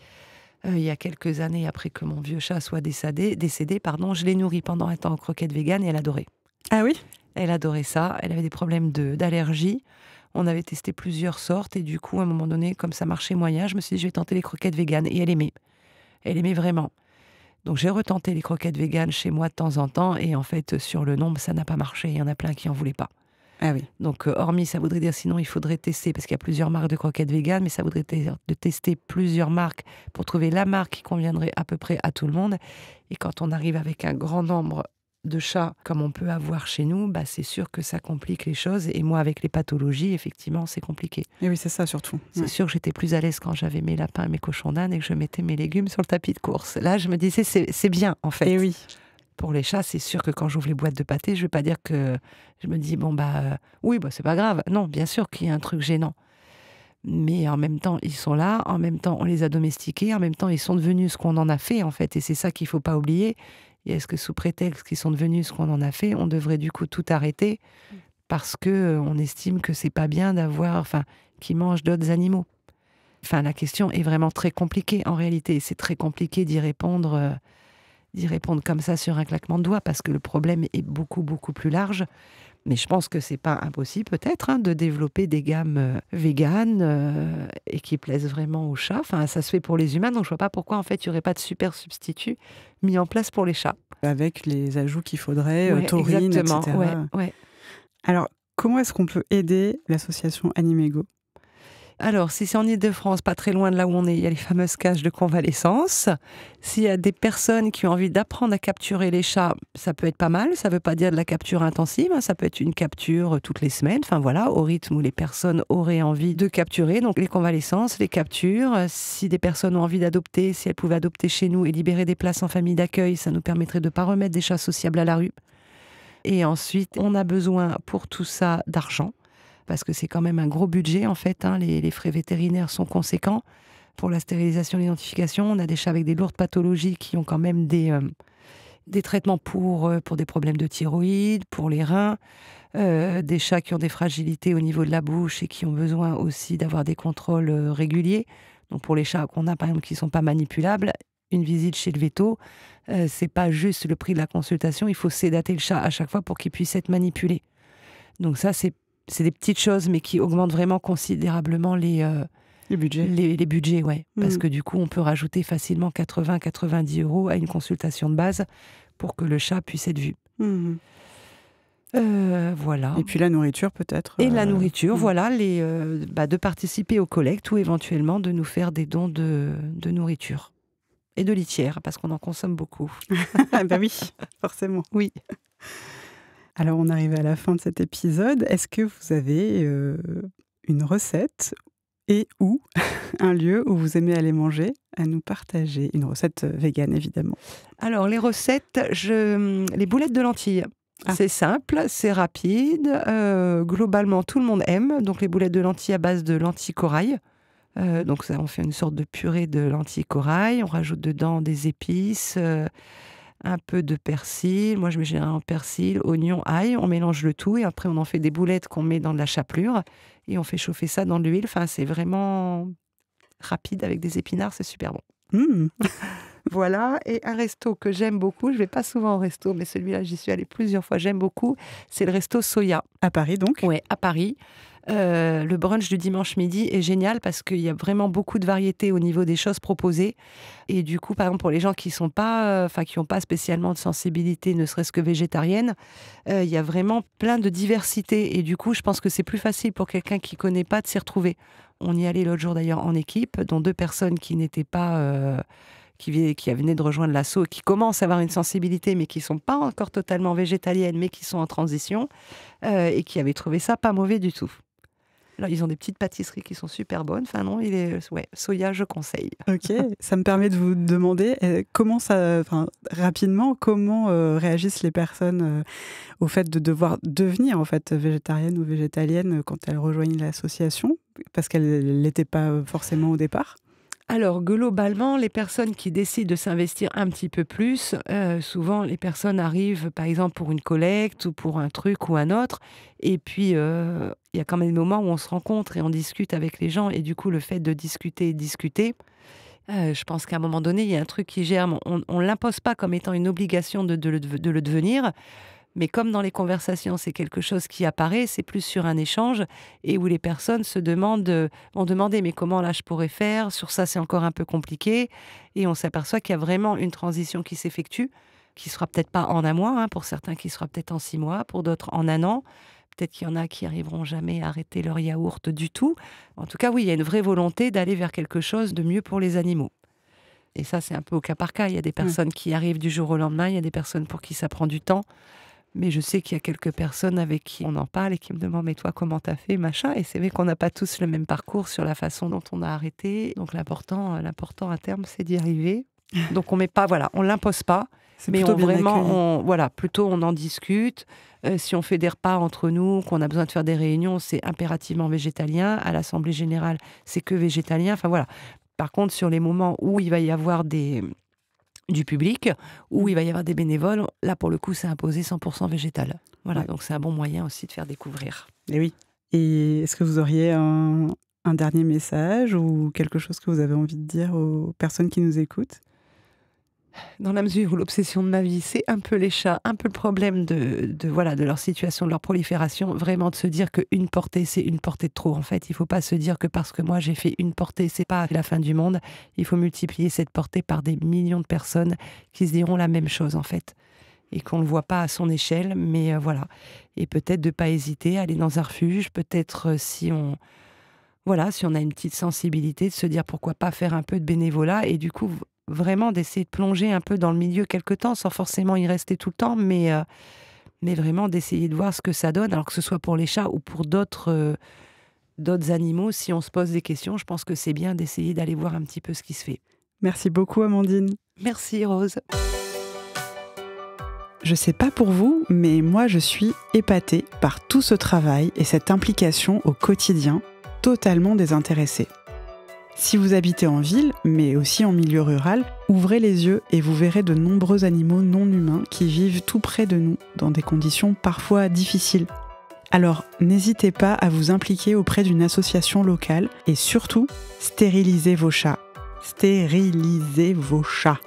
il y a quelques années après que mon vieux chat soit décédé, je l'ai nourrie pendant un temps aux croquettes véganes et elle adorait. Ah oui? Elle adorait ça. Elle avait des problèmes d'allergie. On avait testé plusieurs sortes et du coup, à un moment donné, comme ça marchait moyen, je me suis dit, je vais tenter les croquettes véganes. Et elle aimait. Elle aimait vraiment. Donc, j'ai retenté les croquettes véganes chez moi de temps en temps et en fait, sur le nombre, ça n'a pas marché. Il y en a plein qui n'en voulaient pas. Ah oui. Donc, hormis, ça voudrait dire, sinon, il faudrait tester, parce qu'il y a plusieurs marques de croquettes véganes, mais ça voudrait dire de tester plusieurs marques pour trouver la marque qui conviendrait à peu près à tout le monde. Et quand on arrive avec un grand nombre de chats, comme on peut avoir chez nous, c'est sûr que ça complique les choses. Et moi, avec les pathologies, effectivement, c'est compliqué. Et oui, c'est ça surtout. C'est sûr que j'étais plus à l'aise quand j'avais mes lapins et mes cochons d'Inde et que je mettais mes légumes sur le tapis de course. Là, je me disais, c'est bien, en fait. Et oui. Pour les chats, c'est sûr que quand j'ouvre les boîtes de pâté, je ne vais pas dire que je me dis, c'est pas grave. Non, bien sûr qu'il y a un truc gênant. Mais en même temps, ils sont là, en même temps, on les a domestiqués, en même temps, ils sont devenus ce qu'on en a fait, en fait. Et c'est ça qu'il ne faut pas oublier. Et est-ce que sous prétexte qu'ils sont devenus ce qu'on en a fait, on devrait du coup tout arrêter parce qu'on estime que c'est pas bien qu'ils mangent d'autres animaux? La question est vraiment très compliquée en réalité. C'est très compliqué d'y répondre comme ça sur un claquement de doigts parce que le problème est beaucoup, beaucoup plus large. Mais je pense que c'est pas impossible peut-être de développer des gammes véganes et qui plaisent vraiment aux chats. Ça se fait pour les humains, donc je vois pas pourquoi en fait il y aurait pas de super substitut mis en place pour les chats. Avec les ajouts qu'il faudrait, taurine, exactement, etc. Ouais. Alors, comment est-ce qu'on peut aider l'association Animego ? Alors, si c'est en Île-de-France, pas très loin de là où on est, il y a les fameuses cages de convalescence. S'il y a des personnes qui ont envie d'apprendre à capturer les chats, ça peut être pas mal. Ça ne veut pas dire de la capture intensive, hein. Ça peut être une capture toutes les semaines, enfin voilà, au rythme où les personnes auraient envie de capturer. Donc les convalescences, les captures. Si des personnes ont envie d'adopter, si elles pouvaient adopter chez nous et libérer des places en famille d'accueil, ça nous permettrait de ne pas remettre des chats sociables à la rue. Et ensuite, on a besoin pour tout ça d'argent, parce que c'est quand même un gros budget en fait, hein. Les frais vétérinaires sont conséquents. Pour la stérilisation et l'identification, on a des chats avec des lourdes pathologies qui ont quand même des traitements pour des problèmes de thyroïde, pour les reins, des chats qui ont des fragilités au niveau de la bouche et qui ont besoin aussi d'avoir des contrôles réguliers. Donc pour les chats qu'on a par exemple qui ne sont pas manipulables, une visite chez le véto, c'est pas juste le prix de la consultation, il faut sédater le chat à chaque fois pour qu'il puisse être manipulé. Donc ça, c'est des petites choses, mais qui augmentent vraiment considérablement les budgets. Les budgets, ouais. Parce que du coup, on peut rajouter facilement 80-90 € à une consultation de base pour que le chat puisse être vu. Voilà. Et puis la nourriture peut-être. Et la nourriture, voilà, de participer aux collectes ou éventuellement de nous faire des dons de nourriture. Et de litière, parce qu'on en consomme beaucoup. Ben oui, forcément. Oui. Alors, on arrive à la fin de cet épisode. Est-ce que vous avez une recette et ou un lieu où vous aimez aller manger à nous partager? Une recette végane, évidemment. Alors, les recettes, les boulettes de lentilles. Ah. C'est simple, c'est rapide. Globalement, tout le monde aime. Donc, les boulettes de lentilles à base de lentilles corail. Donc, ça, on fait une sorte de purée de lentilles corail. On rajoute dedans des épices, un peu de persil. Moi, je mets généralement persil, oignon, ail. On mélange le tout et après, on en fait des boulettes qu'on met dans de la chapelure et on fait chauffer ça dans de l'huile. Enfin, c'est vraiment rapide avec des épinards. C'est super bon. Voilà. Et un resto que j'aime beaucoup. Je vais pas souvent au resto, mais celui-là, j'y suis allée plusieurs fois. J'aime beaucoup. C'est le resto Soya. À Paris, donc? Ouais, à Paris. Le brunch du dimanche midi est génial parce qu'il y a vraiment beaucoup de variétés au niveau des choses proposées. Et du coup, par exemple, pour les gens qui sont pas, qui n'ont pas spécialement de sensibilité, ne serait-ce que végétarienne, il y a vraiment plein de diversité. Et du coup, je pense que c'est plus facile pour quelqu'un qui connaît pas de s'y retrouver. On y allait l'autre jour d'ailleurs en équipe, dont 2 personnes qui n'étaient pas... qui venaient de rejoindre l'asso, qui commencent à avoir une sensibilité, mais qui ne sont pas encore totalement végétaliennes, mais qui sont en transition, et qui avaient trouvé ça pas mauvais du tout. Là, ils ont des petites pâtisseries qui sont super bonnes. Enfin non, Soya, je conseille. Ok, ça me permet de vous demander rapidement, comment réagissent les personnes au fait de devoir devenir en fait végétarienne ou végétalienne quand elles rejoignent l'association, parce qu'elles ne l'étaient pas forcément au départ. Alors, globalement, les personnes qui décident de s'investir un petit peu plus, souvent, les personnes arrivent, par exemple, pour une collecte ou pour un truc ou un autre. Et puis, il y a quand même des moments où on se rencontre et on discute avec les gens. Et du coup, le fait de discuter, je pense qu'à un moment donné, il y a un truc qui germe. On ne l'impose pas comme étant une obligation de le devenir. Mais comme dans les conversations, c'est quelque chose qui apparaît, c'est plus sur un échange et où les personnes vont demander mais comment là je pourrais faire? Sur ça, c'est encore un peu compliqué. Et on s'aperçoit qu'il y a vraiment une transition qui s'effectue, qui sera peut-être pas en un mois, hein, pour certains qui sera peut-être en 6 mois, pour d'autres en 1 an. Peut-être qu'il y en a qui arriveront jamais à arrêter leur yaourt du tout. En tout cas, oui, il y a une vraie volonté d'aller vers quelque chose de mieux pour les animaux. Et ça, c'est un peu au cas par cas. Il y a des personnes qui arrivent du jour au lendemain, il y a des personnes pour qui ça prend du temps. Mais je sais qu'il y a quelques personnes avec qui on en parle et qui me demandent « mais toi, comment t'as fait ?» machin. Et c'est vrai qu'on n'a pas tous le même parcours sur la façon dont on a arrêté. Donc l'important à terme, c'est d'y arriver. Donc on l'impose pas. C'est mais plutôt on en discute. Si on fait des repas entre nous, qu'on a besoin de faire des réunions, c'est impérativement végétalien. À l'Assemblée générale, c'est que végétalien. Enfin voilà. Par contre, sur les moments où il va y avoir du public, où il va y avoir des bénévoles, là pour le coup c'est imposé 100% végétal. Voilà, donc c'est un bon moyen aussi de faire découvrir. Et oui. Et est-ce que vous auriez un dernier message ou quelque chose que vous avez envie de dire aux personnes qui nous écoutent? Dans la mesure où l'obsession de ma vie, c'est un peu les chats, un peu le problème de leur situation, de leur prolifération, vraiment de se dire qu'une portée, c'est une portée de trop. En fait, il ne faut pas se dire que parce que moi j'ai fait une portée, c'est pas la fin du monde. Il faut multiplier cette portée par des millions de personnes qui se diront la même chose, en fait. Et qu'on ne le voit pas à son échelle, mais voilà. Et peut-être de ne pas hésiter à aller dans un refuge, peut-être si on voilà, si on a une petite sensibilité, de se dire pourquoi pas faire un peu de bénévolat et du coup, vraiment d'essayer de plonger un peu dans le milieu quelque temps, sans forcément y rester tout le temps, mais vraiment d'essayer de voir ce que ça donne, alors que ce soit pour les chats ou pour d'autres animaux. Si on se pose des questions, je pense que c'est bien d'essayer d'aller voir un petit peu ce qui se fait. Merci beaucoup, Amandine. Merci Rose. Je sais pas pour vous, mais moi je suis épatée par tout ce travail et cette implication au quotidien, totalement désintéressée. Si vous habitez en ville, mais aussi en milieu rural, ouvrez les yeux et vous verrez de nombreux animaux non humains qui vivent tout près de nous, dans des conditions parfois difficiles. Alors, n'hésitez pas à vous impliquer auprès d'une association locale et surtout, stérilisez vos chats. Stérilisez vos chats.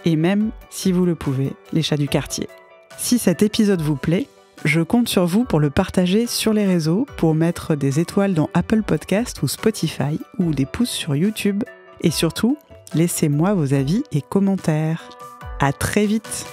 Et même, si vous le pouvez, les chats du quartier. Si cet épisode vous plaît, je compte sur vous pour le partager sur les réseaux, pour mettre des étoiles dans Apple Podcast ou Spotify, ou des pouces sur YouTube. Et surtout, laissez-moi vos avis et commentaires. À très vite!